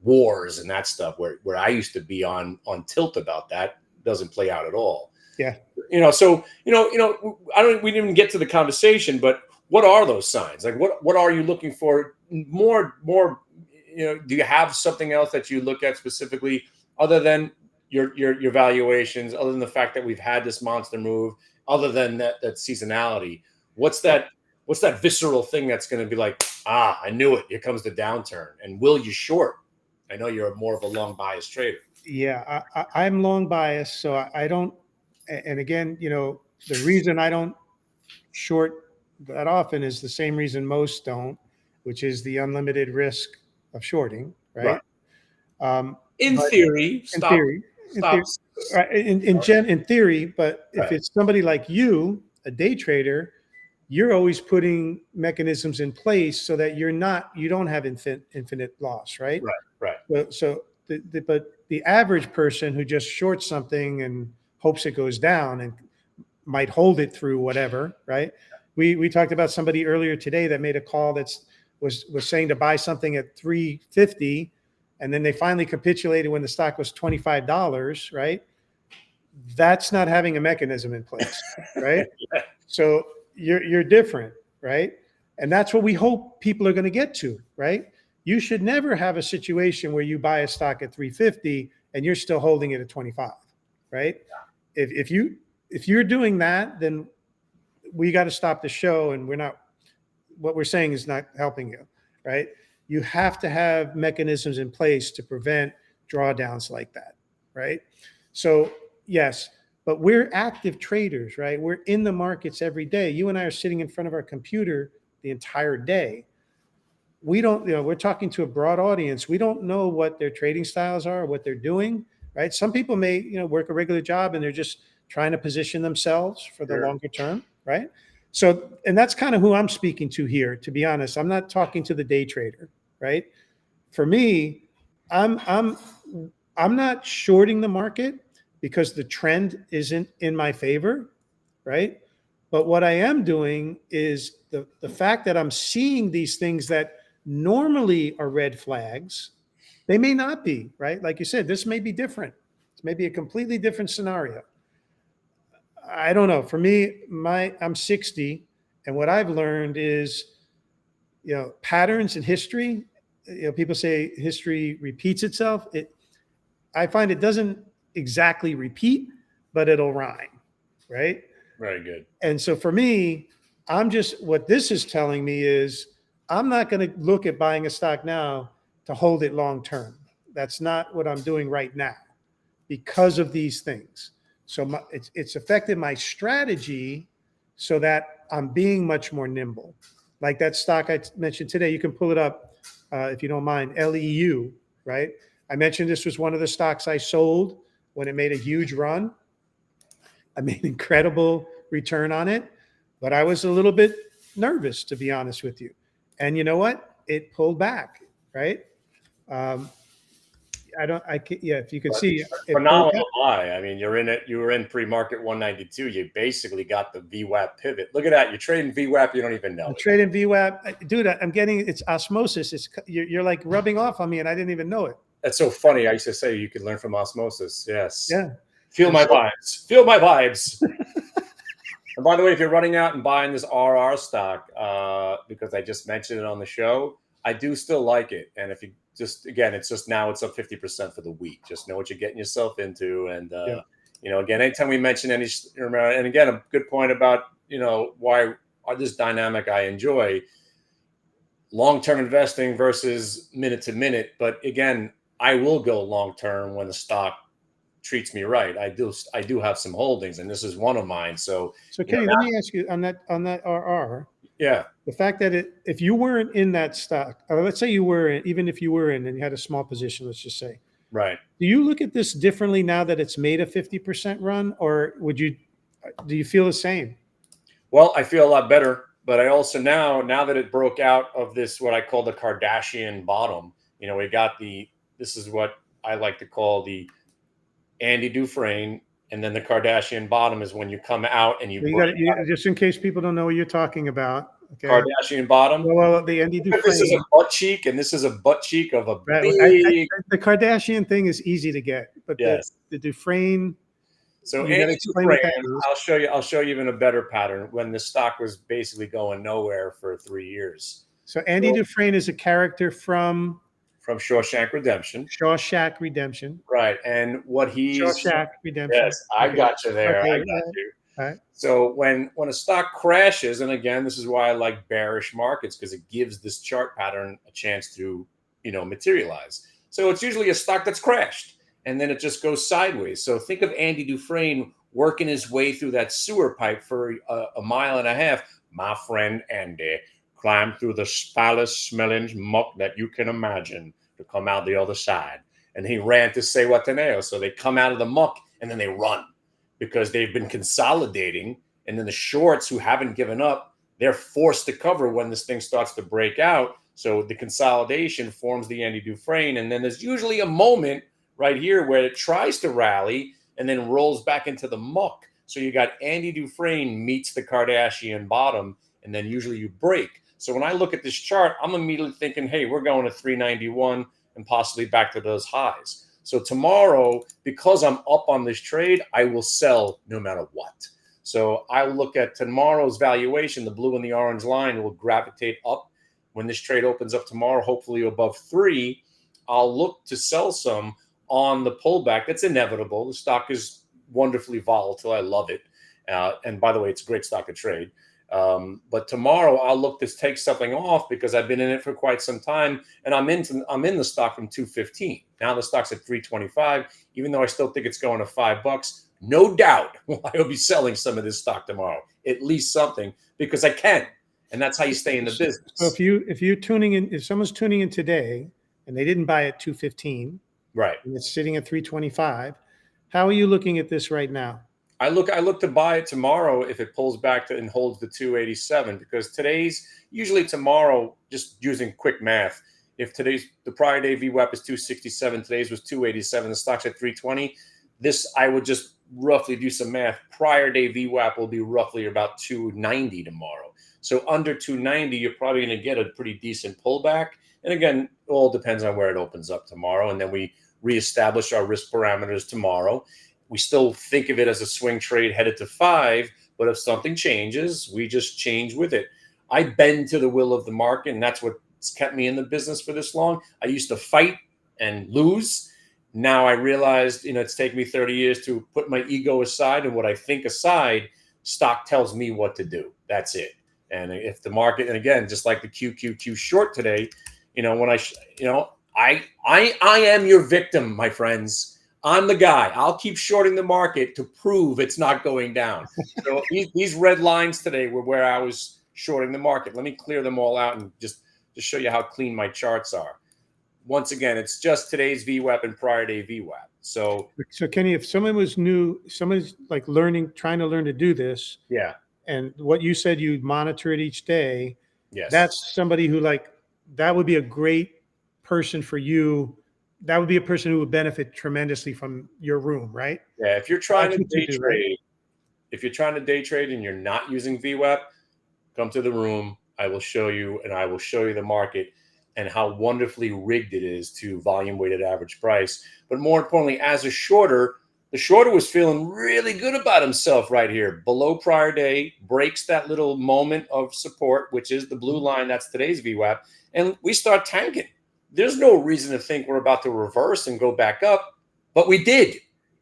wars and that stuff where I used to be on tilt about that doesn't play out at all. Yeah. So I don't. We didn't even get to the conversation, but what are those signs? Like, what are you looking for? More. Do you have something else that you look at specifically other than your valuations, other than the fact that we've had this monster move, other than that seasonality? What's Well, that? What's that visceral thing that's going to be like? I knew it. Here comes the downturn. And will you short? I know you're more of a long bias trader. yeah. I'm long bias, so I don't. And again, the reason I don't short that often is the same reason most don't, which is the unlimited risk of shorting, Right. right? In But theory, in stop. theory, in Stop. theory, right, in theory, but if Right. it's somebody like you, a day trader, you're always putting mechanisms in place so that you don't have infinite loss, right? Right. Right. But the average person who just shorts something and hopes it goes down and might hold it through whatever, right? We talked about somebody earlier today that made a call was saying to buy something at 350, and then they finally capitulated when the stock was $25, right? That's not having a mechanism in place, right? Yeah. So you're different, right? And that's what we hope people are going to get to, right? You should never have a situation where you buy a stock at 350 and you're still holding it at 25, right? If you're doing that, then we got to stop the show, and what we're saying is not helping you, right? You have to have mechanisms in place to prevent drawdowns like that, right? So, yes, but we're active traders, right? We're in the markets every day. You and I are sitting in front of our computer the entire day. We don't, we're talking to a broad audience. We don't know what their trading styles are, what they're doing, right? Some people may, work a regular job and they're just trying to position themselves for the Sure. longer term, right? So, and that's kind of who I'm speaking to here, to be honest. I'm not talking to the day trader, right? For me, I'm I'm I'm not shorting the market because the trend isn't in my favor, right? But what I am doing is the fact that I'm seeing these things that normally are red flags, they may not be, right? Like you said, this may be different. It's maybe a completely different scenario. I don't know. For me, I'm 60, and what I've learned is, patterns in history. People say history repeats itself. I find it doesn't exactly repeat, but it'll rhyme, right? Very good. And so for me, what this is telling me is I'm not going to look at buying a stock now to hold it long term. That's not what I'm doing right now because of these things. So it's affected my strategy so that I'm being much more nimble. Like that stock I mentioned today, you can pull it up if you don't mind, LEU, right? I mentioned this was one of the stocks I sold when it made a huge run. I made incredible return on it, but I was a little bit nervous, to be honest with you. And you know what? It pulled back, right? Um, yeah, if you can But see, it pulled back. phenomenal buy. I mean, you're in it. You were in pre-market 192. You basically got the VWAP pivot. Look at that. You're trading VWAP. You don't even know I'm it. trading VWAP. Dude, I'm getting it's osmosis. You're like rubbing off on me, and I didn't even know it. That's so funny. I used to say you could learn from osmosis. Yes. Yeah. Feel And my so, vibes. Feel my vibes. And by the way, if you're running out and buying this RR stock, because I just mentioned it on the show, I do still like it. And if you just, again, it's just now it's up 50% for the week. Just know what you're getting yourself into. And, yeah. again, anytime we mention any, and again, a good point about, why this dynamic I enjoy long-term investing versus minute to minute. But again, I will go long-term when the stock treats me right. I do have some holdings, and this is one of mine. So So Kenny, let me ask you on that RR. Yeah. The fact that if you weren't in that stock, or let's say you were in, even if you were in and you had a small position, let's just say, Right. do you look at this differently now that it's made a 50% run, or do you feel the same? Well, I feel a lot better, but I also now that it broke out of this what I call the Kardashian bottom, we got this is what I like to call the Andy Dufresne, and then the Kardashian bottom is when you come out and you You break got to, just in case people don't know what you're talking about. Okay. Kardashian bottom. Well, the Andy If this is a Dufresne, butt cheek and this is a butt cheek of a right? big The Kardashian thing is easy to get, but yes. the Dufresne, So you got to Andy explain what Dufresne, that is. I'll show you even a better pattern when the stock was basically going nowhere for 3 years. So Andy So Dufresne is a character from from Shawshank Redemption. Shawshank Redemption. Right. And what he's Shawshank Redemption. yes, I Okay. got you there. Okay. I got you. All right. So when a stock crashes, and again, this is why I like bearish markets because it gives this chart pattern a chance to, materialize. So it's usually a stock that's crashed and then it just goes sideways. So think of Andy Dufresne working his way through that sewer pipe for a mile and a half. My friend Andy climbed through the foulest smelling muck that you can imagine to come out the other side. And he ran to say Wataneo. So they come out of the muck and then they run because they've been consolidating. And then the shorts who haven't given up, they're forced to cover when this thing starts to break out. So the consolidation forms the Andy Dufresne. And then there's usually a moment right here where it tries to rally and then rolls back into the muck. So you got Andy Dufresne meets the Kardashian bottom, and then usually you break. So when I look at this chart, I'm immediately thinking, hey, we're going to 391 and possibly back to those highs. So tomorrow, because I'm up on this trade, I will sell no matter what. So I look at tomorrow's valuation, the blue and the orange line will gravitate up. When this trade opens up tomorrow, hopefully above 3, I'll look to sell some on the pullback. That's inevitable. The stock is wonderfully volatile. I love it. And by the way, it's a great stock to trade. But tomorrow I'll look to take something off because I've been in it for quite some time, and I'm in the stock from 215. Now the stock's at 325. Even though I still think it's going to $5, no doubt I will be selling some of this stock tomorrow, at least something, because I can, and that's how you stay in the business. So if you're tuning in, if someone's tuning in today and they didn't buy at 215, right, and it's sitting at 325, how are you looking at this right now? I look to buy it tomorrow if it pulls back and holds the 287, because usually tomorrow, just using quick math, if the prior day VWAP is 267, today's was 287, the stock's at 320, I would just roughly do some math. Prior day VWAP will be roughly about 290 tomorrow. So under 290, you're probably going to get a pretty decent pullback. And again, it all depends on where it opens up tomorrow. And then we reestablish our risk parameters tomorrow. We still think of it as a swing trade headed to 5, but if something changes, we just change with it. I bend to the will of the market, and that's what's kept me in the business for this long. I used to fight and lose. Now I realized, it's taken me 30 years to put my ego aside and what I think aside. Stock tells me what to do. That's it. And if the market, and again, just like the QQQ short today, when I am your victim, my friends. I'm the guy. I'll keep shorting the market to prove it's not going down. So these red lines today were where I was shorting the market. Let me clear them all out and just to show you how clean my charts are. Once again, it's just today's VWAP and prior day VWAP. So Kenny, if someone was new, someone's like trying to learn to do this, yeah, and what you said, you monitor it each day, yes, that's somebody who that would be a great person for you. That would be a person who would benefit tremendously from your room, right? yeah. If you're trying That's to what you day do, right? trade, and you're not using VWAP, come to the room. I will show you, and I will show you the market and how wonderfully rigged it is to volume weighted average price. But more importantly, as a shorter, the shorter was feeling really good about himself right here. Below prior day, breaks that little moment of support, which is the blue line. That's today's VWAP. And we start tanking. There's no reason to think we're about to reverse and go back up, but we did.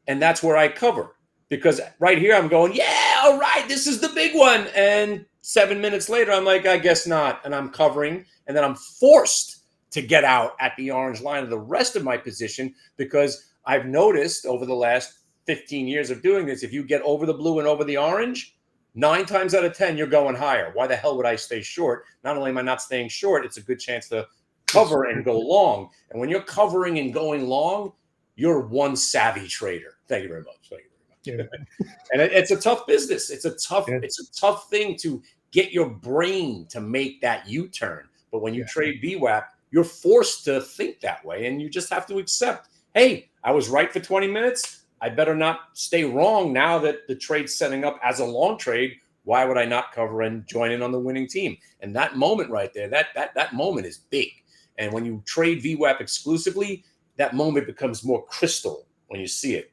And that's where I cover. Because right here, I'm going, yeah, all right, this is the big one. And 7 minutes later, I'm like, I guess not. And I'm covering. And then I'm forced to get out at the orange line of the rest of my position because I've noticed over the last 15 years of doing this, if you get over the blue and over the orange, 9 times out of 10, you're going higher. Why the hell would I stay short? Not only am I not staying short, it's a good chance to cover and go long. And when you're covering and going long, you're one savvy trader. Thank you very much. Thank you very much. Yeah. And it's a tough business. It's Yeah. a tough thing to get your brain to make that U-turn. But when you Yeah. trade VWAP, you're forced to think that way, and you just have to accept, hey, I was right for 20 minutes. I better not stay wrong now that the trade's setting up as a long trade. Why would I not cover and join in on the winning team? And that moment right there, that moment is big. And when you trade VWAP exclusively, that moment becomes more crystal when you see it.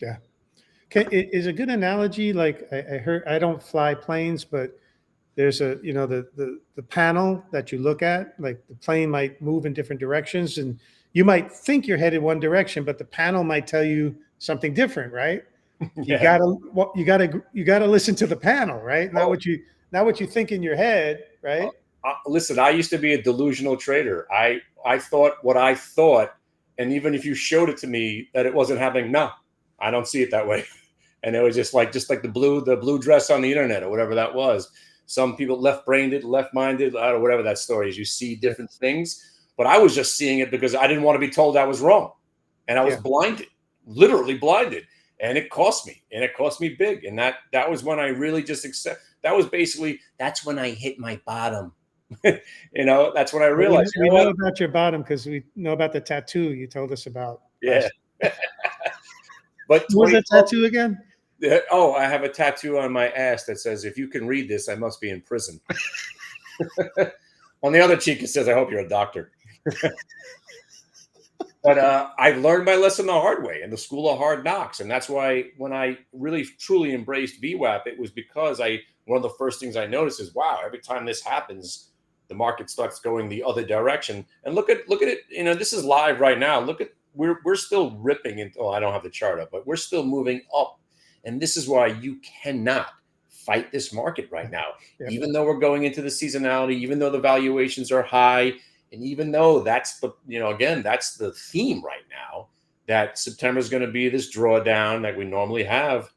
Yeah. Is a good analogy, like I heard, I don't fly planes, but there's a, the panel that you look at, like the plane might move in different directions, and you might think you're headed one direction, but the panel might tell you something different, right? You Yeah. gotta, you gotta listen to the panel, right? Oh, Not what you think in your head, right? listen, I used to be a delusional trader. I thought what I thought, and even if you showed it to me that it wasn't happening, no, I don't see it that way. And it was just like the blue dress on the internet or whatever that was. Some people left-brained, left-minded, I don't know, whatever that story is. You see Yeah. different things, but I was just seeing it because I didn't want to be told I was wrong, and I was Yeah. blinded, literally blinded, and it cost me, big. And that was when I really just accept. That was basically that's when I hit my bottom. That's when I Well, realized, you we know know what? about your bottom because we know about the tattoo you told us about Yeah. last. But What was that 2012. tattoo again? Oh, I have a tattoo on my ass that says, "If you can read this, I must be in prison." On the other cheek, it says, "I hope you're a doctor." But I learned my lesson the hard way in the school of hard knocks, and that's why when I really truly embraced VWAP, it was because one of the first things I noticed is, wow, every time this happens, the market starts going the other direction. And look at it. This is live right now. Look at we're still ripping into. Oh, I don't have the chart up, but we're still moving up, and this is why you cannot fight this market right now, Yeah. even though we're going into the seasonality, even though the valuations are high. And even though again, that's the theme right now, that September is going to be this drawdown that we normally have.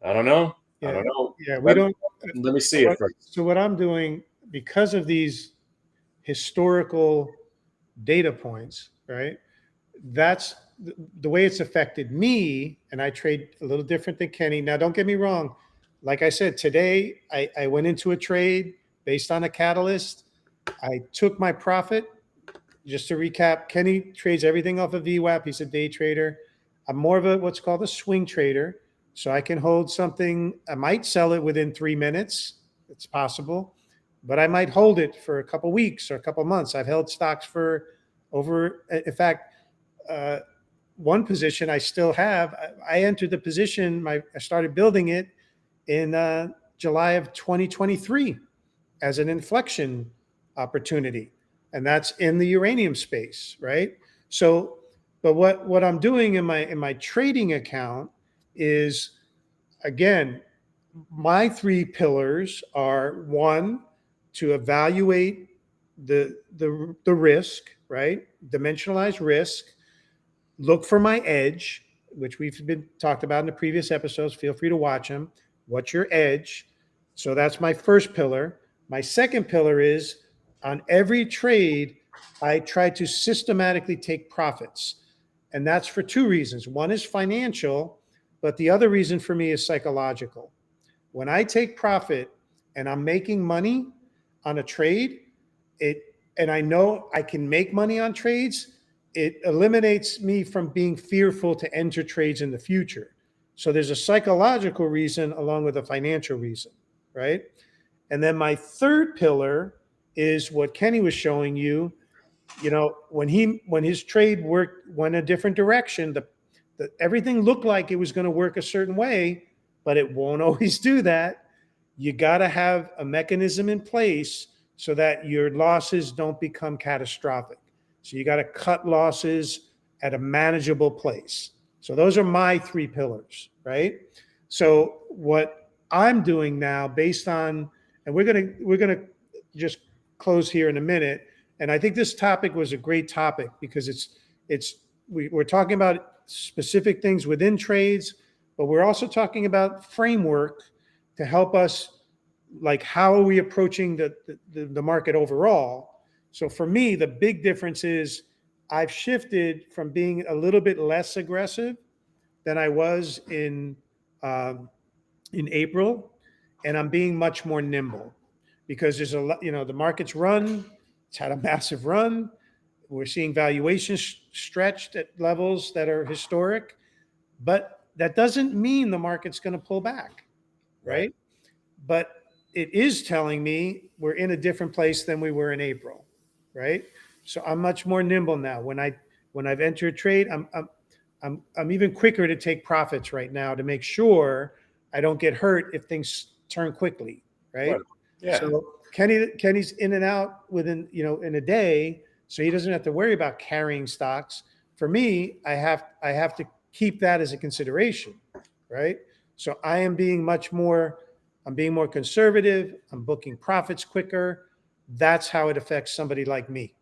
I don't know. I Yeah. don't know. Yeah. We Let, don't. let me see it first. So what I'm doing, because of these historical data points, right? That's the way it's affected me. And I trade a little different than Kenny. Now, don't get me wrong. Like I said, today I went into a trade based on a catalyst. I took my profit. Just to recap, Kenny trades everything off of VWAP. He's a day trader. I'm more of a what's called a swing trader. So I can hold something. I might sell it within 3 minutes. It's possible, but I might hold it for a couple weeks or a couple months. I've held stocks for over. In fact, uh, one position I still have. I entered the position. I started building it in July of 2023 as an inflection opportunity, and that's in the uranium space, right? So, but what I'm doing in my trading account is, again, my three pillars are: one, to evaluate the risk, right? Dimensionalize risk, look for my edge, which we've been talked about in the previous episodes. Feel free to watch them. What's your edge? So that's my first pillar. My second pillar is, on every trade, I try to systematically take profits. And that's for two reasons. One is financial, but the other reason for me is psychological. When I take profit and I'm making money on a trade, it and I know I can make money on trades, it eliminates me from being fearful to enter trades in the future. So there's a psychological reason along with a financial reason, right? And then my third pillar is what Kenny was showing you. When his trade went a different direction, everything looked like it was going to work a certain way, but it won't always do that. You got to have a mechanism in place so that your losses don't become catastrophic. So you got to cut losses at a manageable place. So those are my three pillars, right? So what I'm doing now, based on, and we're gonna just close here in a minute. And I think this topic was a great topic because we're talking about specific things within trades, but we're also talking about framework to help us, like, how are we approaching the market overall? So for me, the big difference is I've shifted from being a little bit less aggressive than I was um, in April, and I'm being much more nimble because there's a lot, the market's run, it's had a massive run. We're seeing valuations stretched at levels that are historic, but that doesn't mean the market's going to pull back, Right. right? But it is telling me we're in a different place than we were in April, right? So I'm much more nimble now. When I've entered trade, I'm even quicker to take profits right now to make sure I don't get hurt if things turn quickly, Right. right? Yeah. So Kenny's in and out within, in a day, so he doesn't have to worry about carrying stocks. For me, I have to keep that as a consideration, right? So I'm being more conservative, I'm booking profits quicker. That's how it affects somebody like me.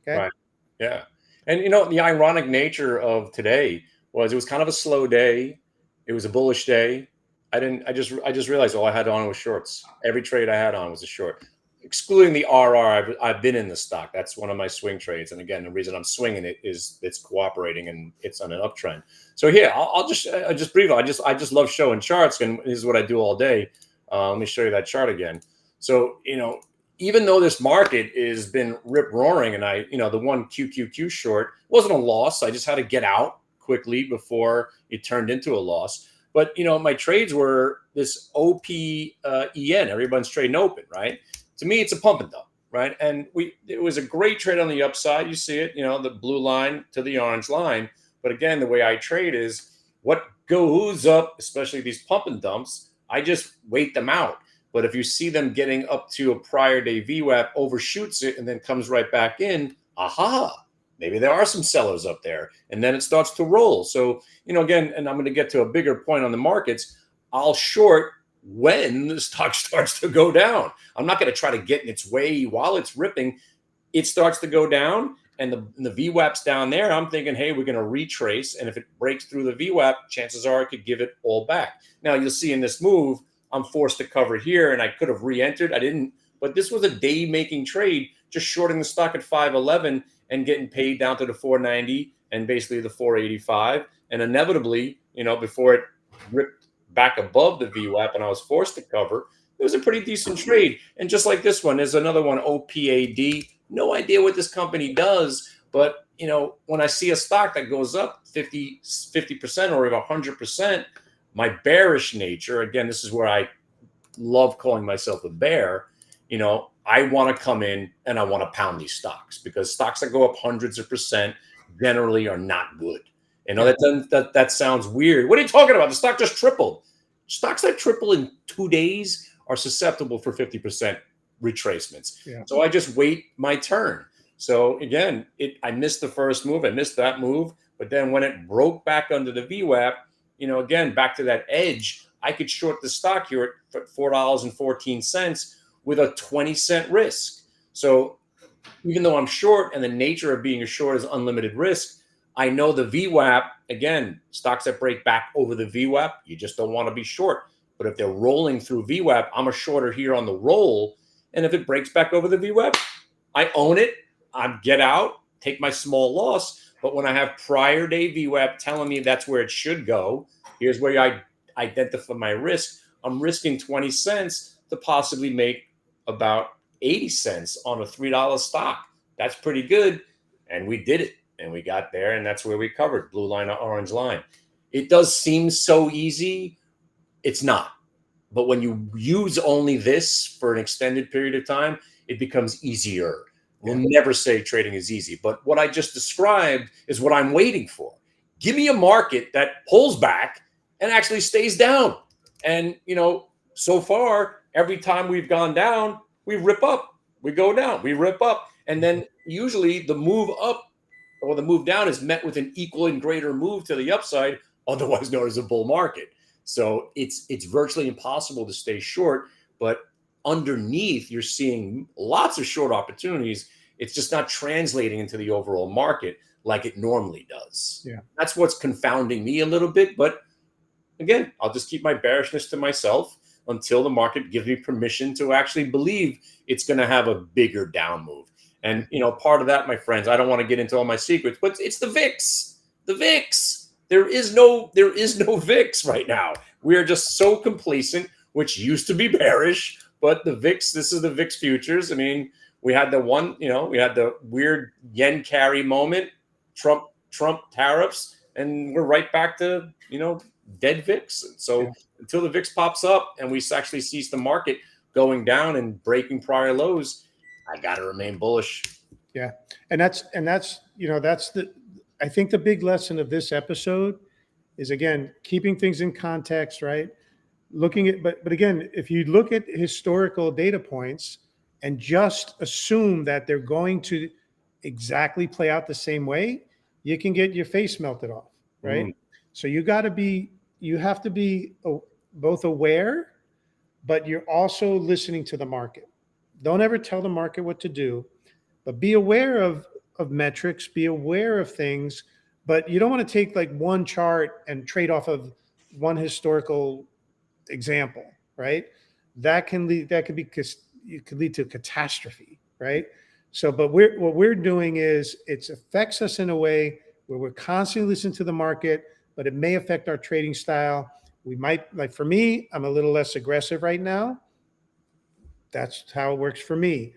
Okay. Right. Yeah. And the ironic nature of today was it was kind of a slow day. It was a bullish day. I just realized all I had on was shorts. Every trade I had on was a short. Excluding the RR, I've been in the stock. That's one of my swing trades. And again, the reason I'm swinging it is it's cooperating and it's on an uptrend. So here, I'll just briefly. I just love showing charts, and this is what I do all day. Let me show you that chart again. So even though this market has been rip roaring, and the one QQQ short wasn't a loss. I just had to get out quickly before it turned into a loss. But my trades were this OPEN. Everyone's trading open, right? To me, it's a pump and dump, right? And it was a great trade on the upside. You see it, the blue line to the orange line. But again, the way I trade is what goes up, especially these pump and dumps. I just wait them out. But if you see them getting up to a prior day VWAP, overshoots it, and then comes right back in, aha, maybe there are some sellers up there. And then it starts to roll. So, again, and I'm going to get to a bigger point on the markets, I'll short when the stock starts to go down. I'm not going to try to get in its way while it's ripping. It starts to go down, and the VWAP's down there. I'm thinking, hey, we're going to retrace. And if it breaks through the VWAP, chances are I could give it all back. Now, you'll see in this move, I'm forced to cover here, and I could have re-entered. I didn't, but this was a day-making trade, just shorting the stock at 511 and getting paid down to the 490 and basically the 485. And inevitably, before it ripped back above the VWAP and I was forced to cover, it was a pretty decent trade. And just like this one, there's another one, OPAD. No idea what this company does, but when I see a stock that goes up 50% or even 100%, my bearish nature, again, this is where I love calling myself a bear, I want to come in and I want to pound these stocks because stocks that go up hundreds of percent generally are not good. That sounds weird. What are you talking about? The stock just tripled. Stocks that triple in 2 days are susceptible for 50% retracements. Yeah. So I just wait my turn. So again, I missed the first move. I missed that move. But then when it broke back under the VWAP, again, back to that edge, I could short the stock here at $4.14 with a 20-cent risk. So even though I'm short and the nature of being a short is unlimited risk, I know the VWAP, again, stocks that break back over the VWAP, you just don't want to be short. But if they're rolling through VWAP, I'm a shorter here on the roll. And if it breaks back over the VWAP, I own it. I get out, take my small loss. But when I have prior day VWAP telling me that's where it should go, here's where I identify my risk. I'm risking 20 cents to possibly make about 80 cents on a $3 stock. That's pretty good. And we did it. And we got there. And that's where we covered blue line or orange line. It does seem so easy. It's not. But when you use only this for an extended period of time, it becomes easier. We'll never say trading is easy, but what I just described is what I'm waiting for. Give me a market that pulls back and actually stays down. And, so far, every time we've gone down, we rip up, we go down, we rip up. And then usually the move up or the move down is met with an equal and greater move to the upside, otherwise known as a bull market. So it's virtually impossible to stay short, but underneath you're seeing lots of short opportunities. It's just not translating into the overall market like it normally does. Yeah. That's what's confounding me a little bit. But again, I'll just keep my bearishness to myself. until the market gives me permission to actually believe it's going to have a bigger down move. And part of that, my friends, I don't want to get into all my secrets, but it's the VIX. The VIX. There is no VIX right now. We are just so complacent, which used to be bearish, but the VIX. This is the VIX futures. I mean, we had we had the weird yen carry moment, Trump tariffs, and we're right back to dead VIX. So Yeah. until the VIX pops up and we actually sees the market going down and breaking prior lows, I got to remain bullish. Yeah. That's the, I think the big lesson of this episode is, again, keeping things in context, right? Looking at, but again, if you look at historical data points and just assume that they're going to exactly play out the same way, you can get your face melted off, right? Mm, So you have to be both aware, but you're also listening to the market. Don't ever tell the market what to do, but be aware of metrics, be aware of things, but you don't want to take like one chart and trade off of one historical example, right? That could be, it could lead to catastrophe, right? So, but what we're doing is it affects us in a way where we're constantly listening to the market, but it may affect our trading style. We might, like for me, I'm a little less aggressive right now. That's how it works for me.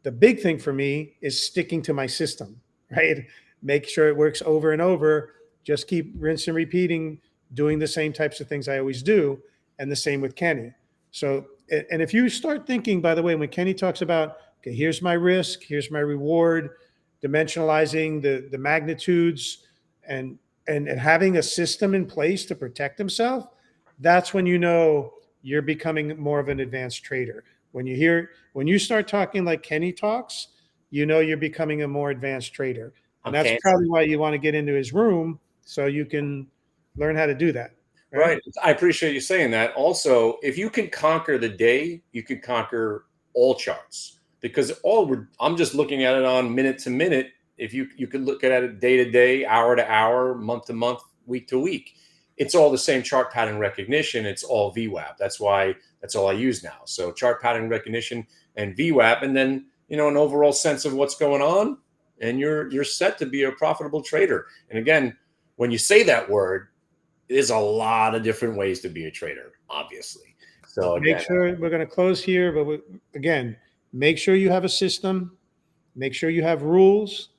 The big thing for me is sticking to my system, right? Make sure it works over and over. Just keep rinse and repeating, doing the same types of things I always do. And the same with Kenny. So, and if you start thinking, by the way, when Kenny talks about, okay, here's my risk, here's my reward, dimensionalizing the magnitudes and, and having a system in place to protect himself, that's when you know you're becoming more of an advanced trader. When you start talking like Kenny talks, you know you're becoming a more advanced trader. And I'm that's canceling. probably why you want to get into his room so you can learn how to do that. Right? Right. I appreciate you saying that. Also, if you can conquer the day, you can conquer all charts because I'm just looking at it on minute to minute. If you could look at it day to day, hour to hour, month to month, week to week, it's all the same chart pattern recognition. It's all VWAP. That's all I use now. So chart pattern recognition and VWAP, and then an overall sense of what's going on, and you're set to be a profitable trader. And again, when you say that word, there's a lot of different ways to be a trader, obviously. So Make again, sure we're going to close here, but again, make sure you have a system, make sure you have rules,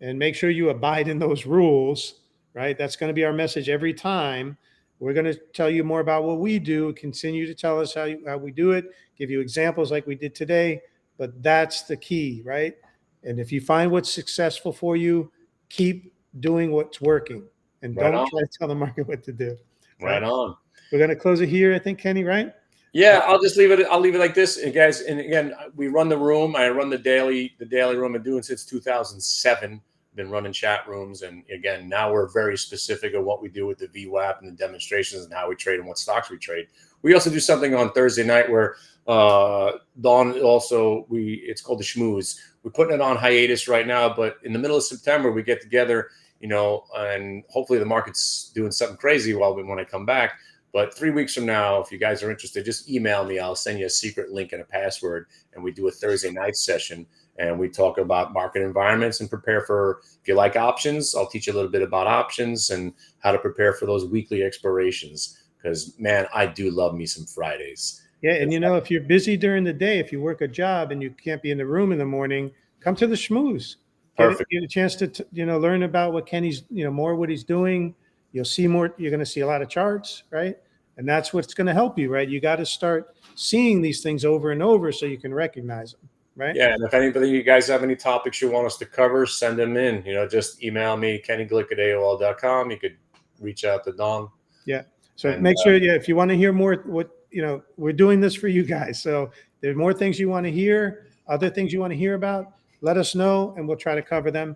and make sure you abide in those rules, right? That's going to be our message every time. We're going to tell you more about what we do, continue to tell us how we do it, give you examples like we did today, but that's the key, right? And if you find what's successful for you, keep doing what's working and right don't on, try to tell the market what to do, right right? on. We're going to close it here, I think, Kenny, right? Yeah, I'll just leave it. I'll leave it like this, and guys. And again, we run the room. I run the daily room. I've been doing since 2007. Been running chat rooms, and again, now we're very specific of what we do with the VWAP and the demonstrations and how we trade and what stocks we trade. We also do something on Thursday night where Dawn also it's called the Schmooze. We're putting it on hiatus right now, but in the middle of September we get together, and hopefully the market's doing something crazy when I come back. But 3 weeks from now, if you guys are interested, just email me. I'll send you a secret link and a password, and we do a Thursday night session. And we talk about market environments and prepare for, if you like options, I'll teach you a little bit about options and how to prepare for those weekly expirations. Because, man, I do love me some Fridays. Yeah, and if you're busy during the day, if you work a job and you can't be in the room in the morning, come to the schmooze. Perfect. Get a chance to learn about what Kenny's more what he's doing. You'll see more. You're going to see a lot of charts, right? And that's what's going to help you, right? You got to start seeing these things over and over so you can recognize them, right? Yeah, and if anybody, you guys have any topics you want us to cover, send them in. Just email me, kennyglick@aol.com. You could reach out to Don. Yeah. So And make sure, yeah, if you want to hear more, we're doing this for you guys. So there's more things you want to hear, other things you want to hear about, let us know and we'll try to cover them.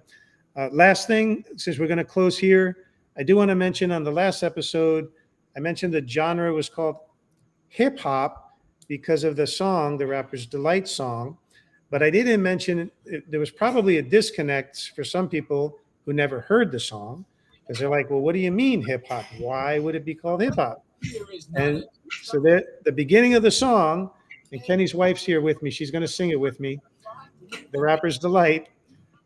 Last thing, since we're going to close here, I do want to mention on the last episode, I mentioned the genre was called hip hop because of the song, the rapper's Delight song. But I didn't mention there was probably a disconnect for some people who never heard the song because they're like, well, what do you mean hip hop? Why would it be called hip hop? And so the beginning of the song, and Kenny's wife's here with me. She's going to sing it with me. The Rapper's Delight.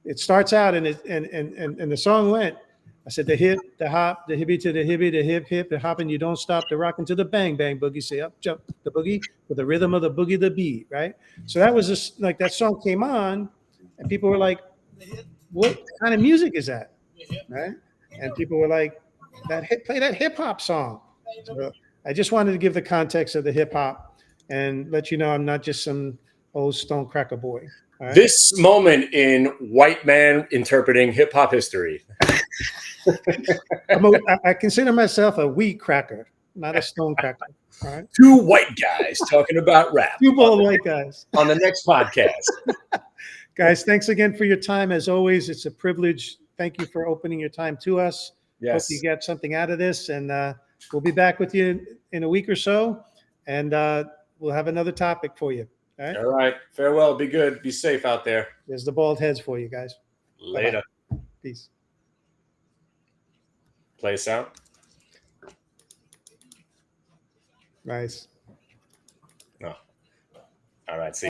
It starts out and the song went. I said the hip, the hop, the hippie to the hippie, the hip hip, the hopping you don't stop, the rocking to the bang bang boogie. Say up jump the boogie with the rhythm of the boogie the beat. Right. So that was just like that song came on, and people were like, "What kind of music is that?" Right. And people were like, play that hip hop song." So I just wanted to give the context of the hip hop and let you know I'm not just some old stone cracker boy. All right. This moment in white man interpreting hip hop history. I consider myself a wheat cracker, not a stone cracker. All right. Two white guys talking about rap Two bald white guys. on the next podcast. Guys, thanks again for your time. As always, it's a privilege. Thank you for opening your time to us. Yes. Hope you get something out of this. And we'll be back with you in a week or so. And we'll have another topic for you. All right. All right. Farewell. Be good. Be safe out there. There's the bald heads for you guys. Later. Bye-bye. Peace. Play us out. Nice. No. All right. See.